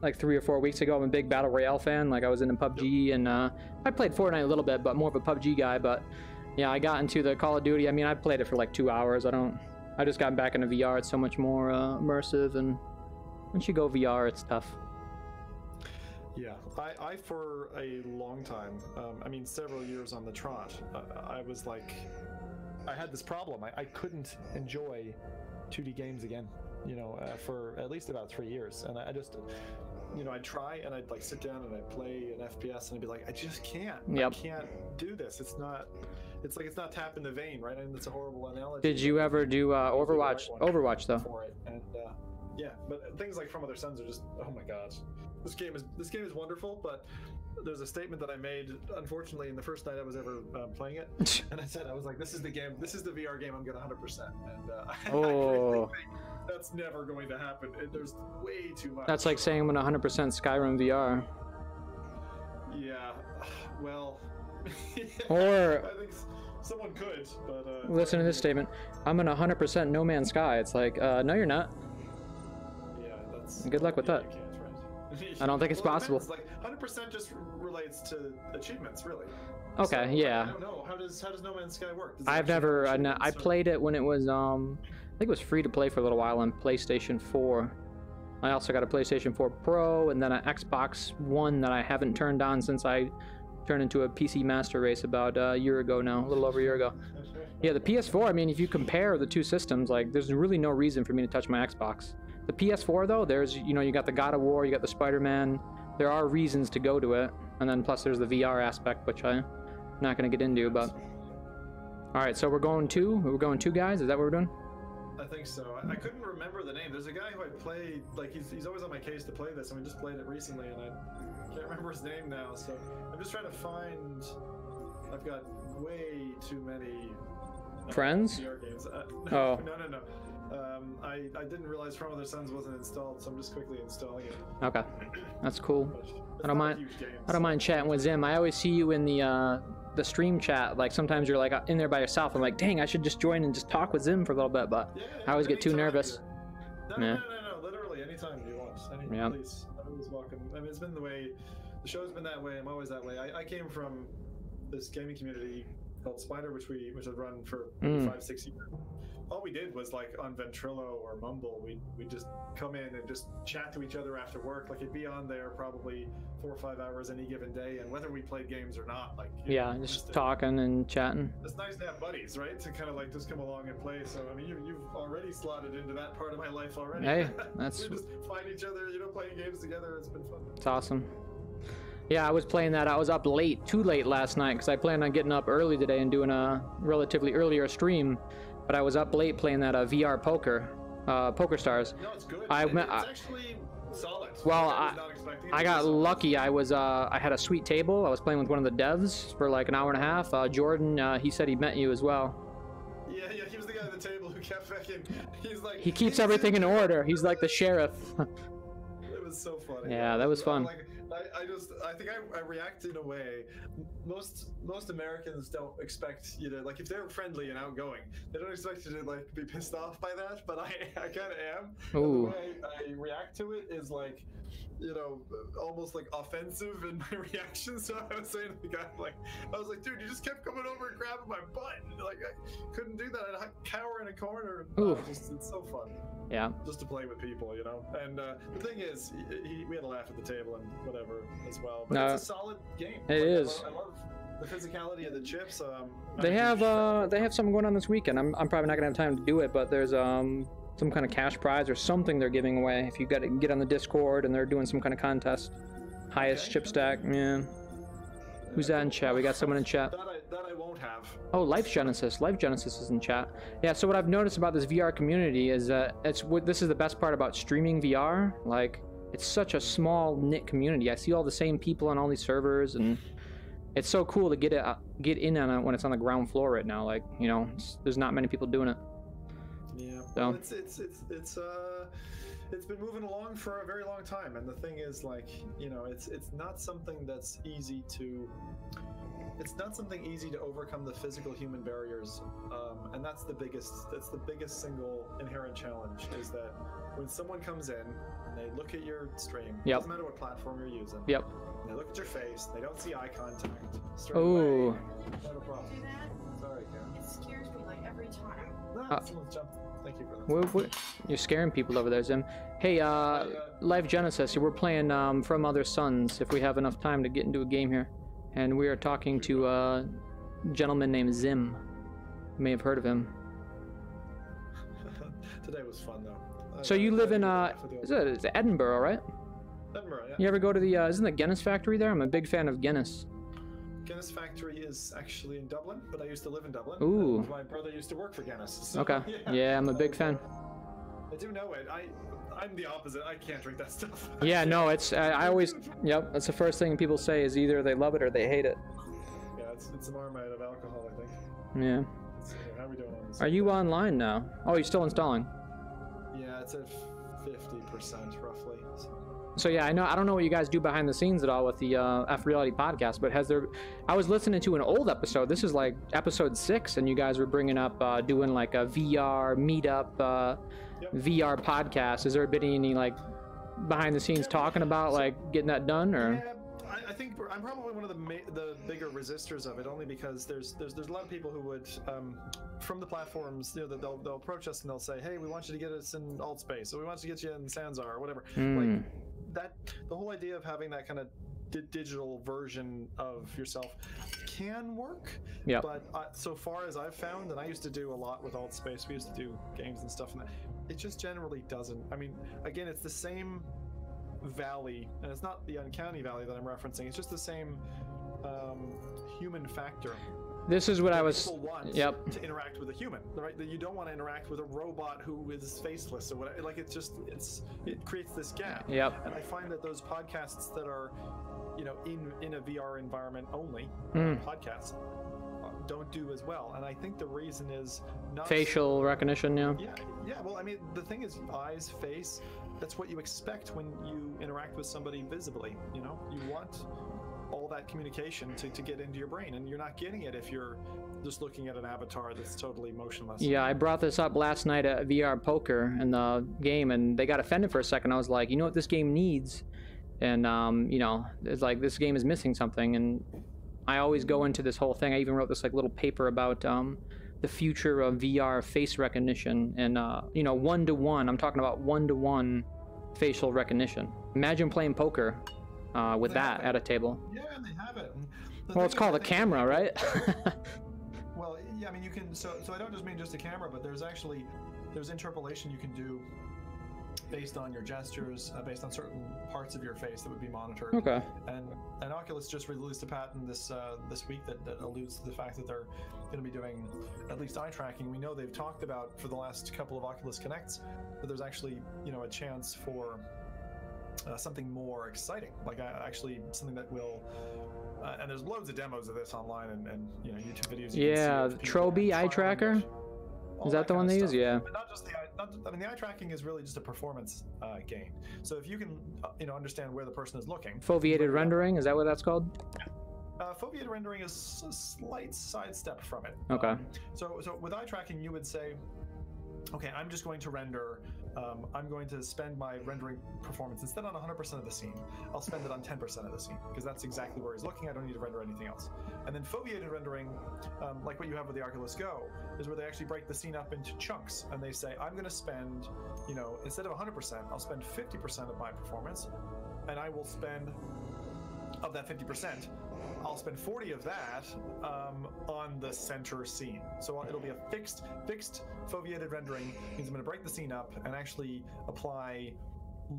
like 3 or 4 weeks ago. I'm a big Battle Royale fan. Like I was into PUBG, and I played Fortnite a little bit, but more of a PUBG guy. But yeah, I got into the Call of Duty. I mean, I played it for like 2 hours. I just got back into VR. It's so much more immersive, and once you go VR, it's tough. Yeah, I for a long time, I mean several years on the trot, I was like, I had this problem. I couldn't enjoy 2D games again, you know, for at least about 3 years. And I just, you know, I'd try and I'd like sit down and I'd play an FPS and I'd be like, I just can't. I can't do this. It's like it's not tapping the vein, right? I mean, that's a horrible analogy. Did you ever do Overwatch? Overwatch though. For it. And yeah, but things like From Other Suns are just, oh my gosh. This game is wonderful, but there's a statement that I made, unfortunately, in the first night I was ever playing it, and I said, I was like, this is the VR game I'm gonna 100%, and I really think that's never going to happen. There's way too much. That's like saying I'm gonna 100% Skyrim VR. Yeah, well, or I think someone could, but listen to this statement: I'm gonna 100% No Man's Sky. It's like, no, you're not. Yeah, that's. Good luck with that. You can't, right? I don't think it's possible. It's like 100% just relates to achievements, really. Okay, so, yeah. I don't know. How does No Man's Sky work? I've never. I played it when it was I think it was free to play for a little while on PlayStation 4. I also got a PlayStation 4 Pro and then an Xbox One that I haven't turned on since I turned into a PC Master Race about a year ago now, a little over a year ago. Yeah, the PS4. I mean, if you compare the two systems, like, there's really no reason for me to touch my Xbox. The PS4 though, there's, you know, you got the God of War, you got the Spider-Man. There are reasons to go to it, and then plus there's the VR aspect, which I'm not going to get into. But all right, so we're going 2 guys. Is that what we're doing? I think so. I couldn't remember the name. There's a guy who I played, like he's always on my case to play this, and we just played it recently, and I can't remember his name now. So I'm just trying to find. I've got way too many friends. VR games. Oh. No. I didn't realize From Other Suns wasn't installed, so I'm just quickly installing it. Okay, that's cool. But it's I don't not a mind. huge game, I don't mind chatting with Zim. I always see you in the stream chat. Like sometimes you're like in there by yourself. I'm like, dang, I should just join and just talk with Zim for a little bit, but Yeah, I always get too anytime nervous. No, Yeah. no, literally anytime you want. Yeah. Please, I'm always welcome. I mean, it's been the way, the show's been that way. I'm always that way. I came from this gaming community called Spider, which had run for 5-6 years. All we did was like on Ventrilo or Mumble, we just come in and just chat to each other after work. Like it'd be on there probably 4 or 5 hours any given day, and whether we played games or not, like Yeah, just talking and chatting. It's nice to have buddies, right? To kind of like just come along and play. So I mean, you've already slotted into that part of my life already. Hey, that's we just find each other, playing games together. It's been fun. it's awesome. Yeah, I was playing that. I was up too late last night because I planned on getting up early today and doing a relatively earlier stream. But I was up late playing that VR poker, Poker Stars. No, it's good. It's actually solid. Well, was not expecting it to I be got solid. lucky. I had a sweet table. I was playing with one of the devs for like an hour and a half. Jordan, he said he met you as well. Yeah, he was the guy at the table who kept fucking. He's like. He keeps everything in order. He's like the sheriff. It was so funny. Yeah, that was fun. I think I react in a way. Most Americans don't expect you to, like, if they're friendly and outgoing, they don't expect you to like be pissed off by that. But I kind of am. And Ooh. the way I react to it is like, almost like offensive in my reaction. So I was saying to the guy, I was like, dude, you just kept coming over and grabbing my butt. Like I couldn't do that. I'd cower in a corner. Ooh. It's so fun. Yeah. Just to play with people, And the thing is, we had a laugh at the table and whatever as well. But it's a solid game. It is. I love the physicality of the chips. They have something going on this weekend. I'm probably not gonna have time to do it, but there's some kind of cash prize or something they're giving away if you get on the Discord and they're doing some kind of contest. Highest chip stack. Yeah. Who's that in chat? We got someone in chat. That I won't have. Oh, Life Genesis. Life Genesis is in chat. Yeah, so what I've noticed about this VR community is that this is the best part about streaming VR. Like, it's such a small knit community. I see all the same people on all these servers, and it's so cool to get in on it when it's on the ground floor right now. Like, there's not many people doing it. Yeah. So. Well, it's been moving along for a very long time, and the thing is, like, it's not something that's easy to. It's not something easy to overcome the physical human barriers, and that's the biggest single inherent challenge. Is that when someone comes in and they look at your stream, Yep. doesn't matter what platform you're using. Yep. And they look at your face, they don't see eye contact. Straight Ooh. away, not a problem. Do that? Sorry, Karen. It scares me like every time. No, someone's jumped. Thank you for that. What? You're scaring people over there, Zim. Hey, Life Genesis, we're playing From Other Suns if we have enough time to get into a game here. And we are talking to a gentleman named Zim. You may have heard of him. Today was fun, though. So you live in, is it Edinburgh, right? Edinburgh, yeah. You ever go to the, isn't the Guinness factory there? I'm a big fan of Guinness. Guinness factory is actually in Dublin, but I used to live in Dublin. Ooh. My brother used to work for Guinness. So, Okay. Yeah, I'm a big fan. I do know it. I'm the opposite. I can't drink that stuff. Yeah, no, it's, I always, yep, that's the first thing people say is either they love it or they hate it. Yeah, it's a marmite of alcohol, I think. Yeah. So, how are we doing on this? Are you online now? Oh, you're still installing? Yeah, it's at 50% roughly. So yeah, I don't know what you guys do behind the scenes at all with the F Reality podcast, but I was listening to an old episode. This is like episode 6, and you guys were bringing up doing like a VR meetup, VR podcast. Has there been any like behind the scenes talking about like getting that done, or? Yeah, I think I'm probably one of the bigger resistors of it, only because there's a lot of people who would from the platforms, they'll approach us and they'll say, hey, we want you to get us in alt space, or we want you to get you in Sanzar or whatever. Like the whole idea of having that kind of digital version of yourself can work. Yeah. But so far as I've found, and I used to do a lot with alt space, we used to do games and stuff, and it just generally doesn't. I mean, again, it's the same valley, and it's not the uncanny valley that I'm referencing. It's just the same human factor This is what I was. People want Yep. to interact with a human, right? That you don't want to interact with a robot who is faceless or whatever. Like it creates this gap. Yep. And I find that those podcasts that are, you know, in a VR environment only, podcasts don't do as well. And I think the reason is not Facial recognition, yeah. Yeah. Well, I mean, the thing is, eyes, face. That's what you expect when you interact with somebody visibly. You know, you want all that communication to get into your brain, and you're not getting it if you're just looking at an avatar that's totally motionless. Yeah, I brought this up last night at VR Poker in the game, and they got offended for a second. I was like, you know what this game needs? And, you know, it's like, this game is missing something. And I always go into this whole thing. I even wrote this, like, little paper about the future of VR face recognition. And, you know, one-to-one. I'm talking about one-to-one facial recognition. Imagine playing poker with that at a table. Yeah, they have it. Well, it's called a camera, right? Well, yeah, I mean, you can. So I don't just mean just a camera, but there's interpolation you can do based on your gestures, based on certain parts of your face that would be monitored. Okay. And Oculus just released a patent this week that alludes to the fact that they're going to be doing at least eye tracking. We know they've talked about for the last couple of Oculus Connects that there's actually, you know, a chance for something more exciting, like actually something that will. And there's loads of demos of this online and you know, YouTube videos. Yeah, the Troby eye tracker. Is that the one they use? Yeah. But not just the eye. I mean, the eye tracking is really just a performance gain. So if you can, you know, understand where the person is looking. Foveated rendering, is that what that's called? Foveated rendering is a slight sidestep from it. Okay. So with eye tracking, you would say, okay, I'm just going to render. I'm going to spend my rendering performance instead on 100% of the scene. I'll spend it on 10% of the scene because that's exactly where he's looking. I don't need to render anything else. And then foveated rendering, like what you have with the Oculus Go, is where they actually break the scene up into chunks and they say, I'm going to spend, you know, instead of 100%, I'll spend 50% of my performance, and I will spend of that 50%. I'll spend 40 of that on the center scene. So it'll be a fixed foveated rendering. Means I'm going to break the scene up and actually apply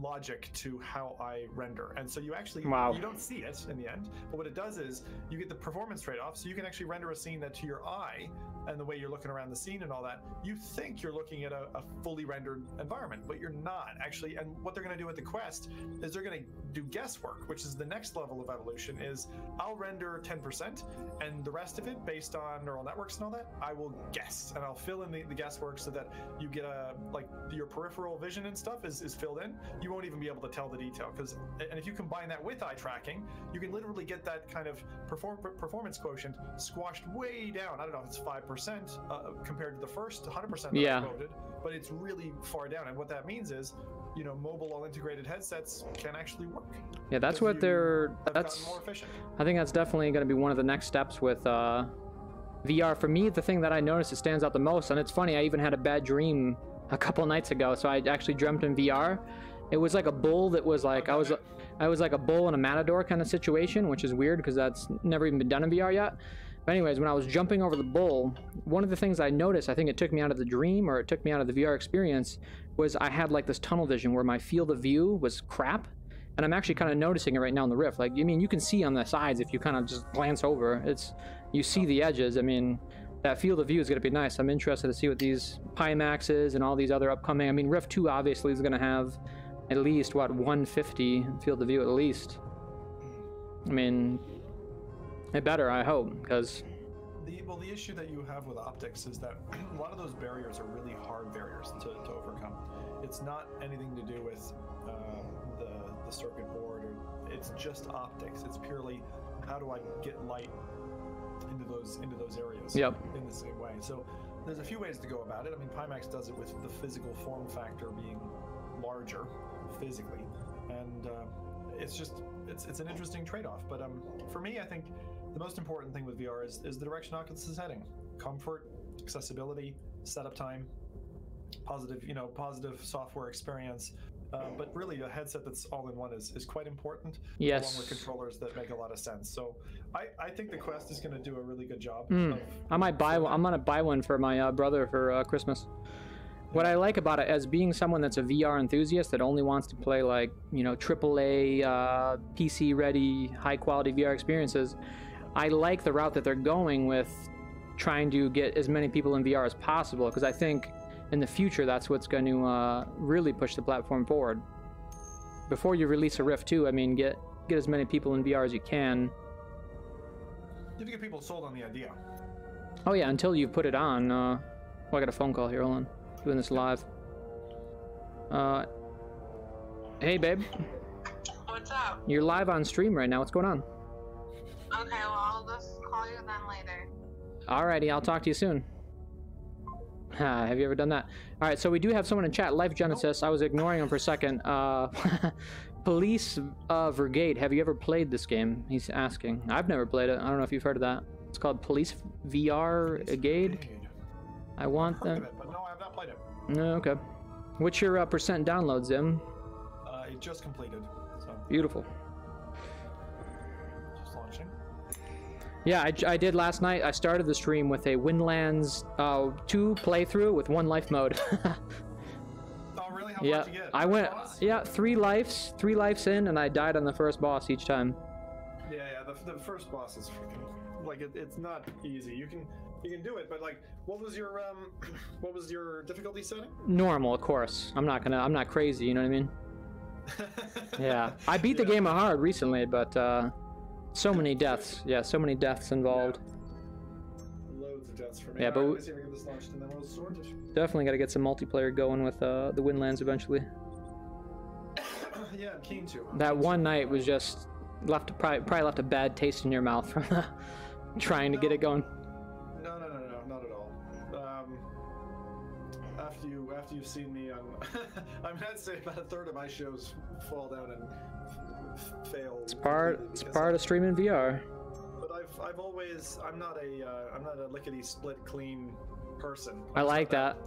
logic to how I render. And so you actually, you don't see it in the end, but what it does is you get the performance trade-off. So you can actually render a scene that to your eye and the way you're looking around the scene and all that, you think you're looking at a fully rendered environment, but you're not actually. And what they're going to do with the Quest is they're going to do guesswork, which is the next level of evolution. Is I'll render 10% and the rest of it based on neural networks and all that, I will guess and I'll fill in the guesswork so that you get like your peripheral vision and stuff is filled in. You won't even be able to tell the detail and if you combine that with eye tracking, you can literally get that kind of performance quotient squashed way down. I don't know if it's 5% compared to the first 100% that I quoted, but it's really far down. And what that means is, you know, mobile all integrated headsets can actually work. Yeah, that's what that's more efficient. I think that's definitely going to be one of the next steps with VR. For me, the thing that I noticed that stands out the most, and it's funny, I even had a bad dream a couple nights ago. So I actually dreamt in VR. It was like a bull that was like, I was like a bull in a matador kind of situation, which is weird because that's never even been done in VR yet. But anyways, when I was jumping over the bull, one of the things I noticed, I think it took me out of the dream or it took me out of the VR experience, was I had like this tunnel vision where my field of view was crap. And I'm actually kind of noticing it right now in the Rift. Like, I mean, you can see on the sides if you kind of just glance over. You see the edges. I mean, that field of view is going to be nice. I'm interested to see what these Pimaxes and all these other upcoming. I mean, Rift 2 obviously is going to have at least, what, 150 field of view at least. I mean, it better, I hope, because... Well, the issue that you have with optics is that a lot of those barriers are really hard barriers to overcome. It's not anything to do with the circuit board, or it's just optics. It's purely how do I get light into those areas in the same way. So there's a few ways to go about it. I mean, Pimax does it with the physical form factor being larger physically, and it's an interesting trade-off. But for me, I think the most important thing with VR is the direction Oculus is heading: comfort, accessibility, setup time, positive software experience. But really, a headset that's all-in-one is quite important. Yes. Along with controllers that make a lot of sense. So I think the Quest is going to do a really good job. I might buy one. I'm going to buy one for my brother for Christmas. What I like about it, as being someone that's a VR enthusiast that only wants to play like, you know, AAA, PC-ready, high-quality VR experiences, I like the route that they're going with trying to get as many people in VR as possible, because I think in the future that's what's going to really push the platform forward. Before you release a Rift 2, I mean, get as many people in VR as you can. You have to get people sold on the idea. Oh yeah, until you put it on. Oh, I got a phone call here. Hold on, doing this live. Hey babe. What's up? You're live on stream right now. What's going on? Okay, well, I'll just call you then later. Alrighty, I'll talk to you soon. Have you ever done that? Alright, so we do have someone in chat, Life Genesis. I was ignoring him for a second. Police Brigade, have you ever played this game? He's asking. I've never played it. I don't know if you've heard of that. It's called Police VR Brigade. I want them. It, but no, I have not played it. No, okay. What's your percent download, Zim? It just completed. So. Beautiful. Just launching. Yeah, I did last night. I started the stream with a Windlands 2 playthrough with 1 life mode. Oh, really? How Yeah, much you get? I went. Boss? Yeah, 3 lives in, and I died on the first boss each time. Yeah, the first boss is freaking like it's not easy. You can do it, but like, what was your difficulty setting? Normal, of course. I'm not crazy. You know what I mean? Yeah, I beat the game hard recently, but so many deaths. Yeah, so many deaths involved. Yeah. Loads of deaths for me. Yeah, but let's see if we get this launched and then we'll sort it. Definitely got to get some multiplayer going with the Windlands eventually. Yeah, I'm keen to. That one night was just probably left a bad taste in your mouth from trying to get it going. No, not at all. After you've seen me on, I mean, I'd say about a third of my shows fall down and fail. It's part of streaming VR. But I'm not a lickety split clean person. I like that.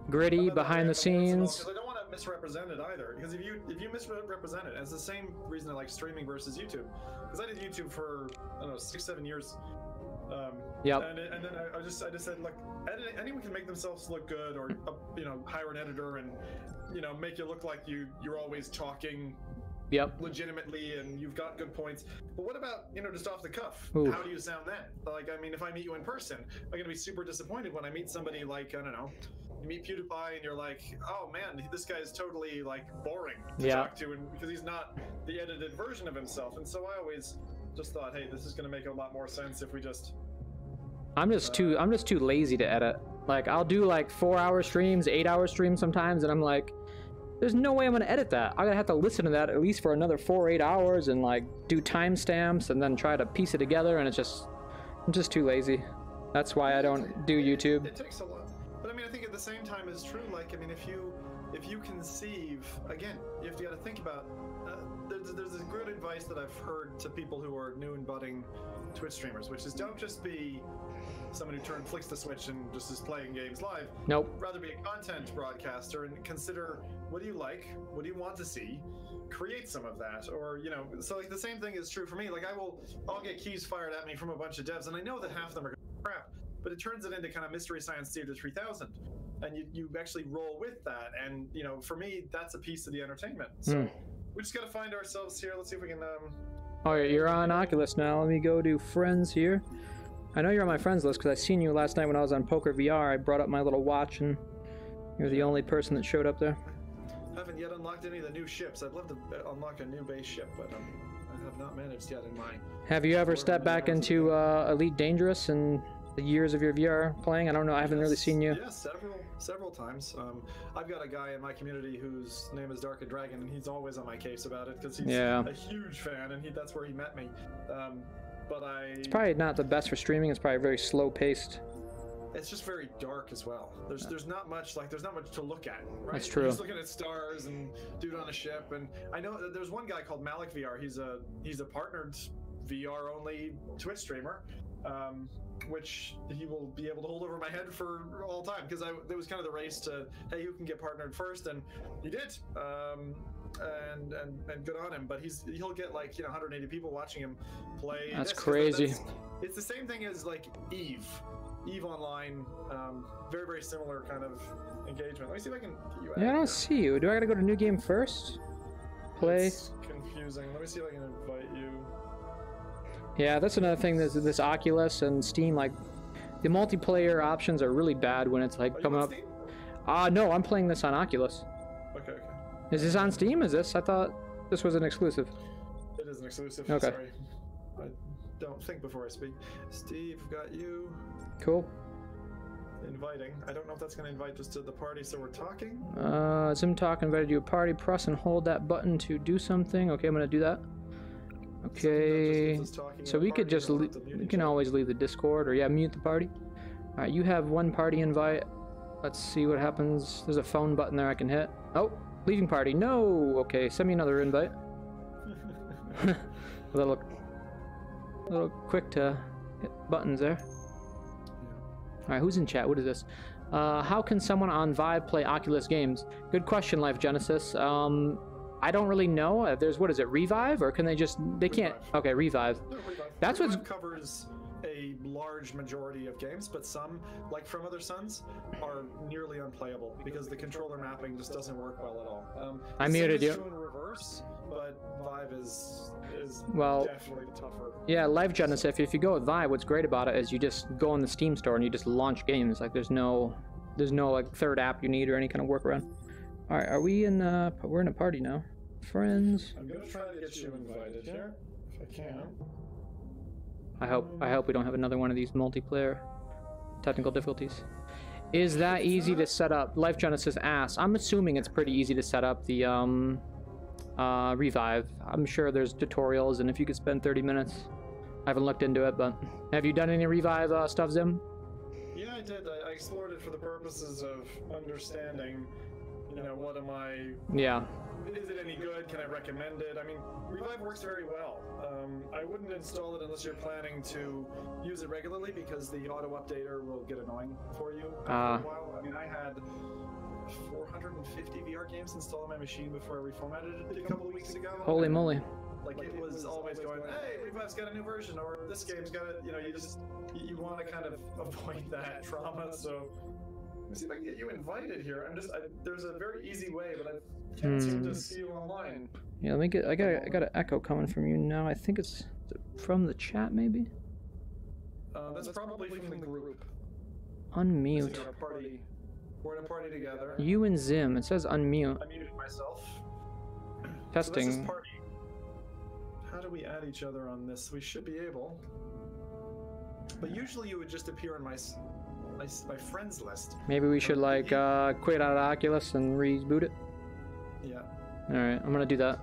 Gritty, behind the scenes. I don't want to misrepresent it either, because if you misrepresent it, it's the same reason I like streaming versus YouTube. Because I did YouTube for, I don't know, 6-7 years. Yep. And then I just said, look, anyone can make themselves look good, or hire an editor and make you look like you're always talking. Yep. Legitimately, and you've got good points. But what about just off the cuff? Ooh. How do you sound then? Like, I mean, if I meet you in person, I'm gonna be super disappointed when I meet somebody like, I don't know, you meet PewDiePie and you're like, oh man, this guy is totally like boring to talk to, and because he's not the edited version of himself. And so I always just thought, hey, this is gonna make a lot more sense if we just. I'm just too lazy to edit. Like, I'll do like 4-hour streams, 8-hour streams sometimes, and I'm like, there's no way I'm gonna edit that. I'm gonna have to listen to that at least for another 4-8 hours and like do timestamps and then try to piece it together, and I'm just too lazy. That's why I don't do YouTube. It takes a lot. But I mean, I think at the same time it's true. Like, I mean, if you conceive, again, you have to got to think about. There's a good advice that I've heard to people who are new and budding Twitch streamers, which is don't just be someone who flicks the switch and just is playing games live. Nope. Rather be a content broadcaster and consider, what do you like? What do you want to see? Create some of that, or so like the same thing is true for me. Like I'll get keys fired at me from a bunch of devs, and I know that half of them are crap, but it turns it into kind of Mystery Science Theater 3000, and you actually roll with that, and for me that's a piece of the entertainment. So we just got to find ourselves here. Let's see if we can. Oh, you're on Oculus now. Let me go to friends here. I know you're on my friends list because I seen you last night when I was on Poker VR. I brought up my little watch, and you're the only person that showed up there. I haven't yet unlocked any of the new ships. I'd love to unlock a new base ship, but I have not managed yet in my. Have you ever stepped back into Elite Dangerous and the years of your VR playing? I don't know. I haven't really seen you. Yes, several times. I've got a guy in my community whose name is Dark and Dragon, and he's always on my case about it because he's a huge fan, and that's where he met me. But it's probably not the best for streaming. It's probably very slow paced. It's just very dark as well. There's not much to look at, right? That's true. You're just looking at stars and dude on a ship, and I know there's one guy called Malik VR. He's a partnered VR only Twitch streamer, which he will be able to hold over my head for all time, because there was kind of the race to, hey, who can get partnered first, and he did. And good on him, but he'll get like 180 people watching him play. That's crazy. It's the same thing as like Eve Online, very, very similar kind of engagement. Let me see if I can get you out. Yeah, I don't see you. Do I gotta go to new game first? Play. It's confusing. Let me see if I can invite you. Yeah, that's another thing. This Oculus and Steam, like, The multiplayer options are really bad when it's like coming up. No, I'm playing this on Oculus. Okay, okay. Is this on Steam? Is this? I thought this was an exclusive. It is an exclusive. Okay. Sorry. I don't think before I speak. Steve, got you. Cool. Inviting. I don't know if that's going to invite us to the party, so we're talking. Zoom talk invited you to a party. Press and hold that button to do something. Okay, I'm going to do that. Okay. So we could just we can always leave the Discord or mute the party. All right, you have one party invite. Let's see what happens. There's a phone button there I can hit. Oh, leaving party. No. Okay, send me another invite. a little quick to hit buttons there. Alright, who's in chat? What is this? How can someone on Vive play Oculus games? Good question, Life Genesis. I don't really know. There's, what is it, Revive? Or can they just, they can't, okay, Revive. No, Revive. That's what covers a large majority of games, but some, like From Other Suns, are nearly unplayable because the controller mapping just doesn't work well at all. I muted you. In reverse, but Vive is well, definitely tougher. Yeah, Life Genesis, if you go with Vive, what's great about it is you just go on the Steam store and you just launch games. Like there's no like third app you need or any kind of workaround. All right, are we in we're in a party now. Friends. I'm gonna try to get you invited here, if I can. I hope we don't have another one of these multiplayer technical difficulties. Is that easy to set up? Life Genesis asks. I'm assuming it's pretty easy to set up the Revive. I'm sure there's tutorials, and if you could spend 30 minutes, I haven't looked into it, but have you done any Revive stuff, Zim? Yeah, I did. I explored it for the purposes of understanding, you know, what am I... Yeah. Is it any good? Can I recommend it? I mean, Revive works very well. I wouldn't install it unless you're planning to use it regularly because the auto-updater will get annoying for you after a while. I mean, I had 450 VR games installed on my machine before I reformatted it a couple of weeks ago. Holy moly. Like, it was always going, hey, Revive's got a new version, or this game's got it, you know, you want to kind of avoid that trauma, so... Let me see if I can get you invited here. There's a very easy way, but I can't seem to see you online. Yeah, let me get, I got an echo coming from you now. I think it's from the chat, maybe? That's probably from the group. Unmute. We're in a party together. You and Zim. It says unmute. I muted myself. Testing. So this is party. How do we add each other on this? We should be able. But usually you would just appear on my friends list. Maybe we should like quit out of Oculus and reboot it. Yeah. All right, I'm gonna do that.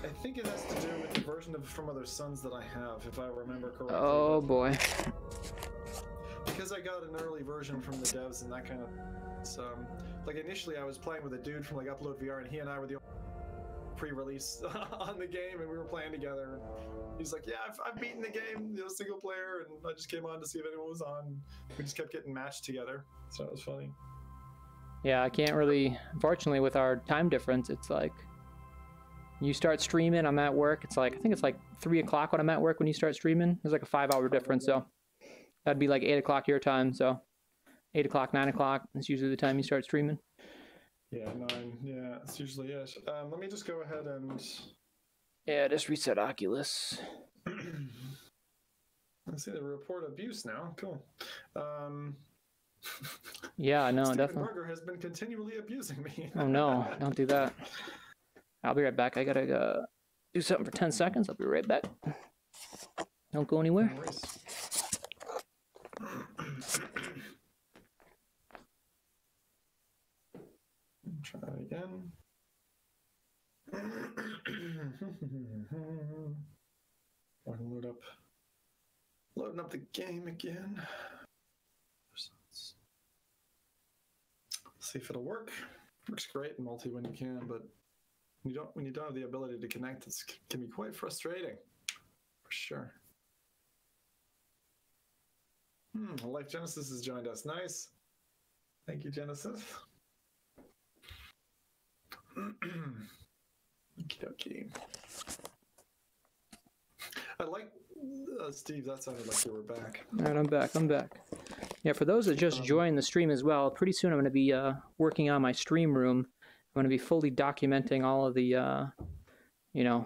I think it has to do with the version of From Other Suns that I have, if I remember correctly. Oh boy. Because I got an early version from the devs and that kind of. So, like initially I was playing with a dude from like Upload VR, and he and I were the pre-release on the game, and we were playing together. He's like, yeah, I've beaten the game, you know, single player, and I just came on to see if anyone was on. We just kept getting matched together, so it was funny. Yeah, I can't really, unfortunately, with our time difference, it's like, you start streaming, I'm at work, it's like, I think it's like 3 o'clock when I'm at work when you start streaming. There's like a 5-hour difference, so that'd be like 8 o'clock your time, so 8 o'clock, 9 o'clock, that's usually the time you start streaming. Yeah, 9, yeah, it's usually it. Let me just go ahead and... Yeah, just reset Oculus. I see the report abuse now. Cool. Yeah, no, Steven definitely. Berger has been continually abusing me. Oh no, don't do that. I'll be right back. I gotta do something for 10 seconds. I'll be right back. Don't go anywhere. No worries. Try it again. I can loading up the game again. See if it'll work. Works great in multi when you can, but when you don't have the ability to connect, it can be quite frustrating, for sure. Life Genesis has joined us. Nice. Thank you, Genesis. Okay. I like Steve. That sounded like you were back. All right, I'm back. Yeah, for those that just joined the stream as well, pretty soon I'm going to be working on my stream room. I'm going to be fully documenting all of the, you know,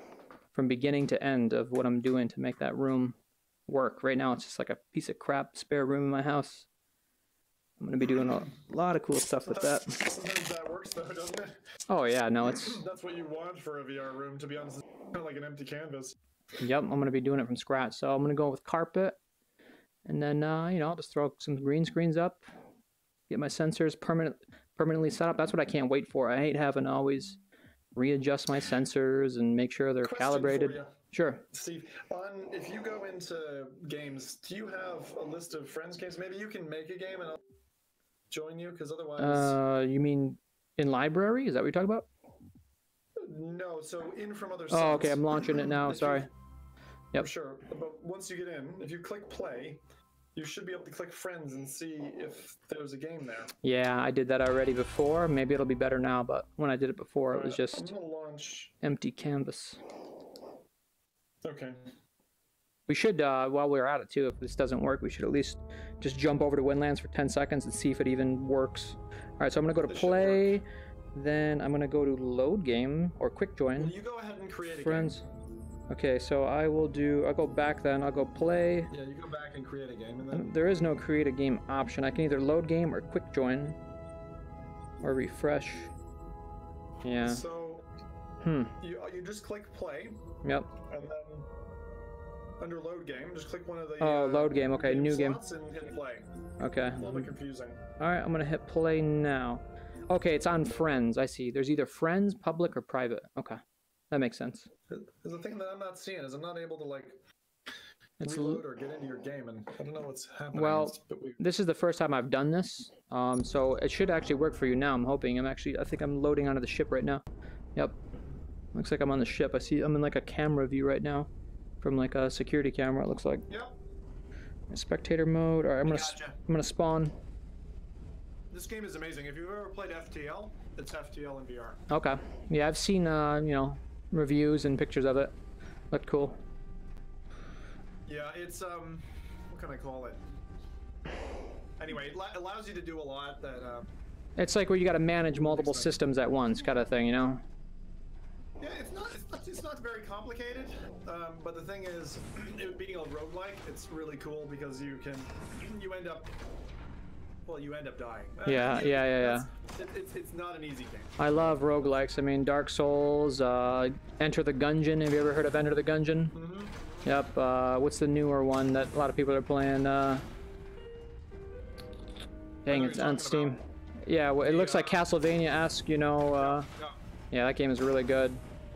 from beginning to end of what I'm doing to make that room work. Right now, it's just like a piece of crap spare room in my house. I'm going to be doing a lot of cool stuff with that. Sometimes that works though, doesn't it? Oh yeah, no, it's... That's what you want for a VR room, to be honest. It's kind of like an empty canvas. Yep, I'm going to be doing it from scratch. So I'm going to go with carpet. And then, you know, I'll just throw some green screens up. Get my sensors permanently set up. That's what I can't wait for. I hate having to always readjust my sensors and make sure they're calibrated. Sure. Steve, if you go into games, do you have a list of friends games? Maybe you can make a game and I'll join you, because otherwise... you mean in library? Is that what you're talking about? No, so in from other sites. Oh, okay, I'm launching it now, sorry. Yep. For sure, but once you get in, if you click play, you should be able to click friends and see if there's a game there. Yeah, I did that already before. Maybe it'll be better now, but when I did it before, it was just I'm gonna launch... empty canvas. Okay. We should, while we're at it too, if this doesn't work, we should at least just jump over to Windlands for 10 seconds and see if it even works. Alright, so I'm going to go to play, then I'm going to go to load game, or quick join. Well, you go ahead and create a Friends. game. Okay, so I'll go back then, I'll go play. Yeah, you go back and create a game, and then... There is no create a game option. I can either load game or quick join, or refresh. Yeah. So, you just click play. Yep. And then under load game, just click one of the load game. Okay, new game. And hit play. Okay. A little bit confusing. All right, I'm gonna hit play now. Okay, it's on friends. I see. There's either friends, public, or private. Okay, that makes sense. The thing that I'm not seeing is I'm not able to like reload or get into your game, and I don't know what's happening. Well, this is the first time I've done this, so it should actually work for you now. I'm hoping. I think I'm loading onto the ship right now. Yep. Looks like I'm on the ship. I see I'm in like a camera view right now, from like a security camera. It looks like. Yep. Spectator mode. All right, I'm gonna spawn. This game is amazing. If you've ever played FTL, it's FTL in VR. Okay. Yeah, I've seen you know, reviews and pictures of it. Looked cool. Yeah, it's what can I call it? Anyway, it allows you to do a lot that. It's like where you got to manage multiple systems at once, kind of thing, you know. Yeah, it's not very complicated, but the thing is, it being a roguelike, it's really cool because you end up dying. Yeah. It's not an easy game. I love roguelikes. I mean, Dark Souls, Enter the Gungeon. Have you ever heard of Enter the Gungeon? Mm-hmm. Yep. What's the newer one that a lot of people are playing? Dang, it's on Steam. About. Yeah, well, it looks like Castlevania-esque, you know. Yeah, that game is really good.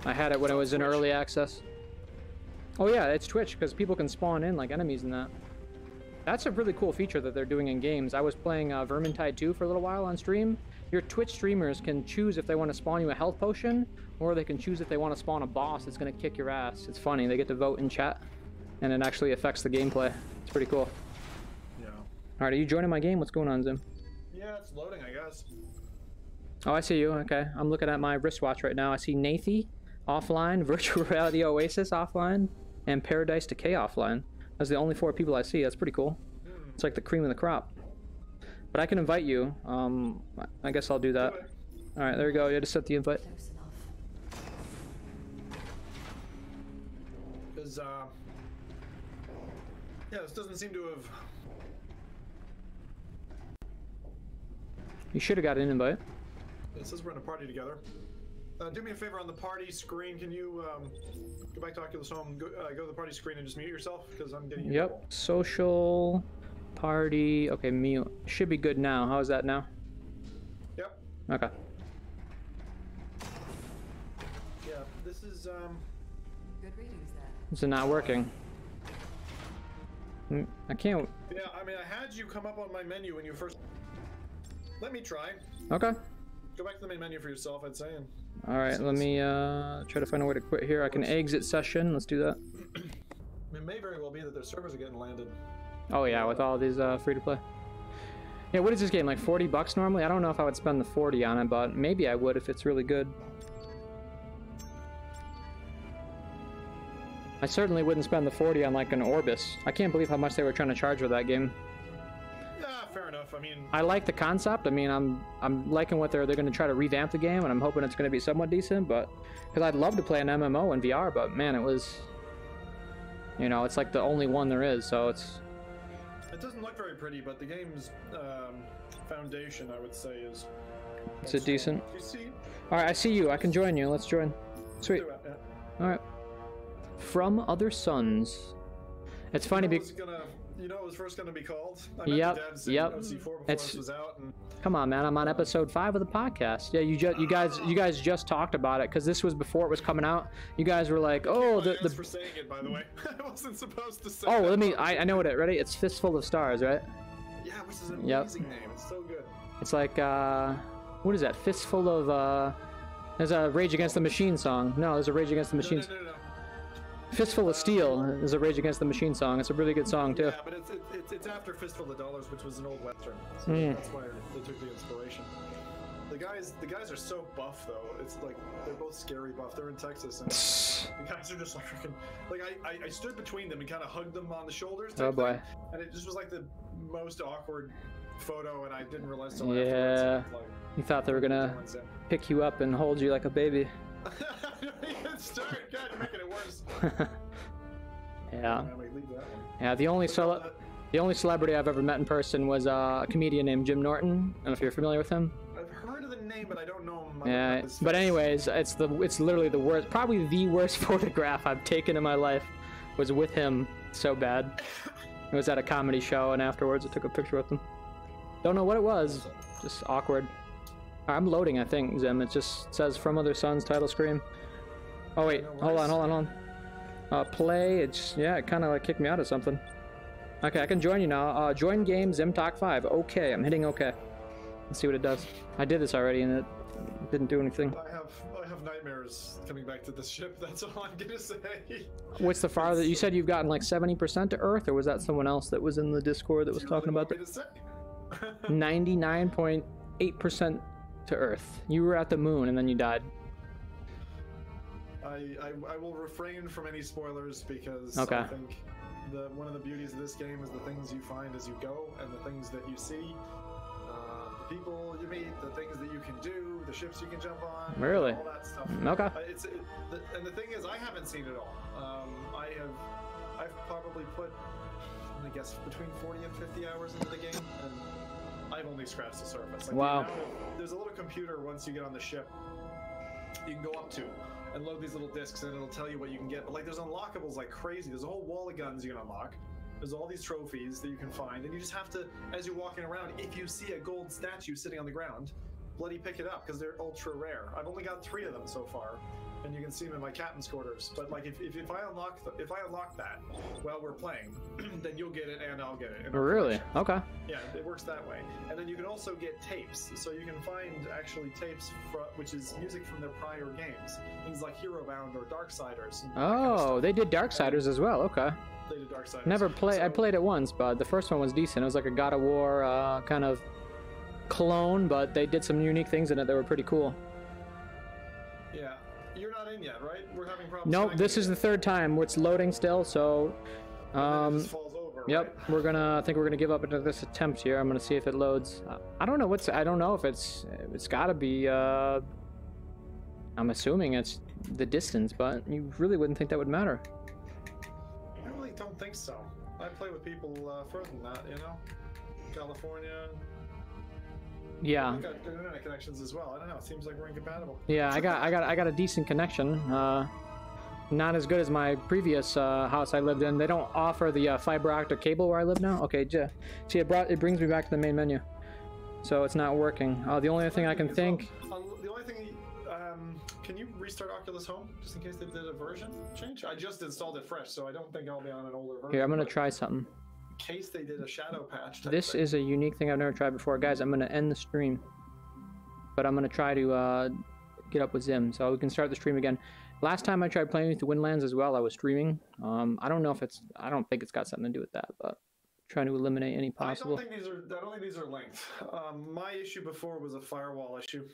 I had it when it was in early access. Oh yeah, it's Twitch, because people can spawn in like enemies in that. That's a really cool feature that they're doing in games. I was playing Vermintide 2 for a little while on stream. Your Twitch streamers can choose if they want to spawn you a health potion, or they can choose if they want to spawn a boss that's going to kick your ass. It's funny, they get to vote in chat, and it actually affects the gameplay. It's pretty cool. Yeah. Alright, are you joining my game? What's going on, Zim? Yeah, it's loading, I guess. Oh, I see you. Okay. I'm looking at my wristwatch right now. I see Nathy offline, Virtual Reality Oasis offline, and Paradise Decay offline. That's the only 4 people I see. That's pretty cool. It's like the cream of the crop. But I can invite you. I guess I'll do that. Alright, there we go. You just set the invite. Because, yeah, this doesn't seem to have... You should have got an invite. It says we're in a party together. Do me a favor on the party screen. Can you go back to Oculus Home, go to the party screen and just mute yourself? Because I'm getting... Yep. Social, party. Okay, mute. Should be good now. How is that now? Yep. Okay. Yeah, this is... Good readings there. Is it not working? I can't... Yeah, I mean, I had you come up on my menu when you first... Let me try. Okay. Go back to the main menu for yourself, I'd say. And Alright, let me try to find a way to quit here. I can exit session. Let's do that. It may very well be that their servers are getting landed. Oh yeah, with all these free-to-play. Yeah, what is this game, like 40 bucks normally? I don't know if I would spend the 40 on it, but maybe I would if it's really good. I certainly wouldn't spend the 40 on like an Orbis. I can't believe how much they were trying to charge for that game. Fair enough. I mean, I like the concept. I mean, I'm liking what they're going to try to revamp the game, and I'm hoping it's going to be somewhat decent. But because I'd love to play an MMO in VR, but man, it was You know, it's like the only one there is, so it's... It doesn't look very pretty, but the game's foundation, I would say, is... Is it decent? You see? Alright, I see you. I can join you. Let's join. Sweet. Do it, yeah. Alright. From Other Suns. It's funny because... You know it was first going to be called? I met Yep, the devs in yep. OC4 before this was out, and... Come on, man! I'm on episode 5 of the podcast. Yeah, you guys just talked about it because this was before it was coming out. You guys were like, "Oh, Thanks for saying it, by the way. I wasn't supposed to say. Oh, that. let me. I know what it. Ready? It's Fistful of Stars, right? Yeah, which is an amazing name. It's so good. It's like what is that? Fistful of There's a Rage Against the Machine song. No, there's a Rage Against the Machine. No. Fistful of Steel is a Rage Against the Machine song. It's a really good song too. Yeah, but it's after Fistful of Dollars, which was an old western. So that's why they took the inspiration. The guys are so buff though. It's like they're both scary buff. They're in Texas, and the guys are just like freaking. Like I stood between them and kind of hugged them on the shoulders. Oh boy! Thing, and it just was like the most awkward photo, and I didn't realize till yeah. afterwards. Like, you thought they were gonna pick you up and hold you like a baby. Start. God, you're making it worse. Yeah. Yeah. The only celebrity I've ever met in person was a comedian named Jim Norton. I don't know if you're familiar with him. I've heard of the name, but I don't know him. Yeah. But anyways, it's literally the worst, probably the worst photograph I've taken in my life was with him. So bad. It was at a comedy show, and afterwards I took a picture with him. Don't know what it was. Just awkward. I'm loading, I think, Zim. It just says From Other Suns title screen. Oh wait, hold on. Play. It kind of like kicked me out of something. Okay, I can join you now. Join game Zim Talk 5. Okay, I'm hitting OK. Let's see what it does. I did this already and it didn't do anything. I have nightmares coming back to this ship. That's all I'm gonna say. What's the farther? You said you've gotten like 70% to Earth, or was that someone else that was in the Discord that was talking about that? 99.8% to Earth. You were at the moon and then you died. I will refrain from any spoilers because okay. I think one of the beauties of this game is the things you find as you go and the things that you see, the people you meet, the things that you can do, the ships you can jump on, really, all that stuff. Okay. And the thing is, I haven't seen it all. I've probably put, I guess, between 40 and 50 hours into the game, and I've only scratched the surface. Like, wow. There's a little computer once you get on the ship you can go up to and load these little discs, and it'll tell you what you can get. But like, there's unlockables like crazy. There's a whole wall of guns you can unlock. There's all these trophies that you can find, and you just have to, as you're walking around, if you see a gold statue sitting on the ground, bloody pick it up because they're ultra rare. I've only got 3 of them so far, and you can see them in my captain's quarters. But like, if I unlock that while we're playing, then you'll get it and I'll get it. Really? Okay. Yeah, it works that way. And then you can also get tapes. So you can find actually tapes, which is music from their prior games, things like Hero Bound or Darksiders. And oh, kind of they did Darksiders as well. Okay. They did Darksiders. Never played. I played it once, but the first one was decent. It was like a God of War kind of clone, but they did some unique things in it that were pretty cool. Yeah. You're not in yet, right? We're having problems. Nope, this is the 3rd time. It's loading still, so it just falls over, yep, right? I think we're gonna give up into this attempt here. I'm gonna see if it loads. I don't know if it's gotta be I'm assuming it's the distance, but you really wouldn't think that would matter. I really don't think so. I play with people further than that, you know? California. Yeah. We've got internet connections as well. I don't know. It seems like we're incompatible. Yeah, I got a decent connection. Not as good as my previous house I lived in. They don't offer the fiber optic cable where I live now. Okay, see, it brings me back to the main menu, so it's not working. The only thing I can think. The only thing, can you restart Oculus Home just in case they did a version change? I just installed it fresh, so I don't think I'll be on an older version. Here, I'm gonna try something. In case they did a shadow patch. This is a unique thing I've never tried before, guys. I'm gonna end the stream, but I'm gonna try to get up with Zim so we can start the stream again. Last time I tried playing with the Windlands as well, I was streaming. I don't think it's got something to do with that, but trying to eliminate any possible. I don't think these are linked. My issue before was a firewall issue,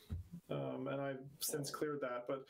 and I've since cleared that. But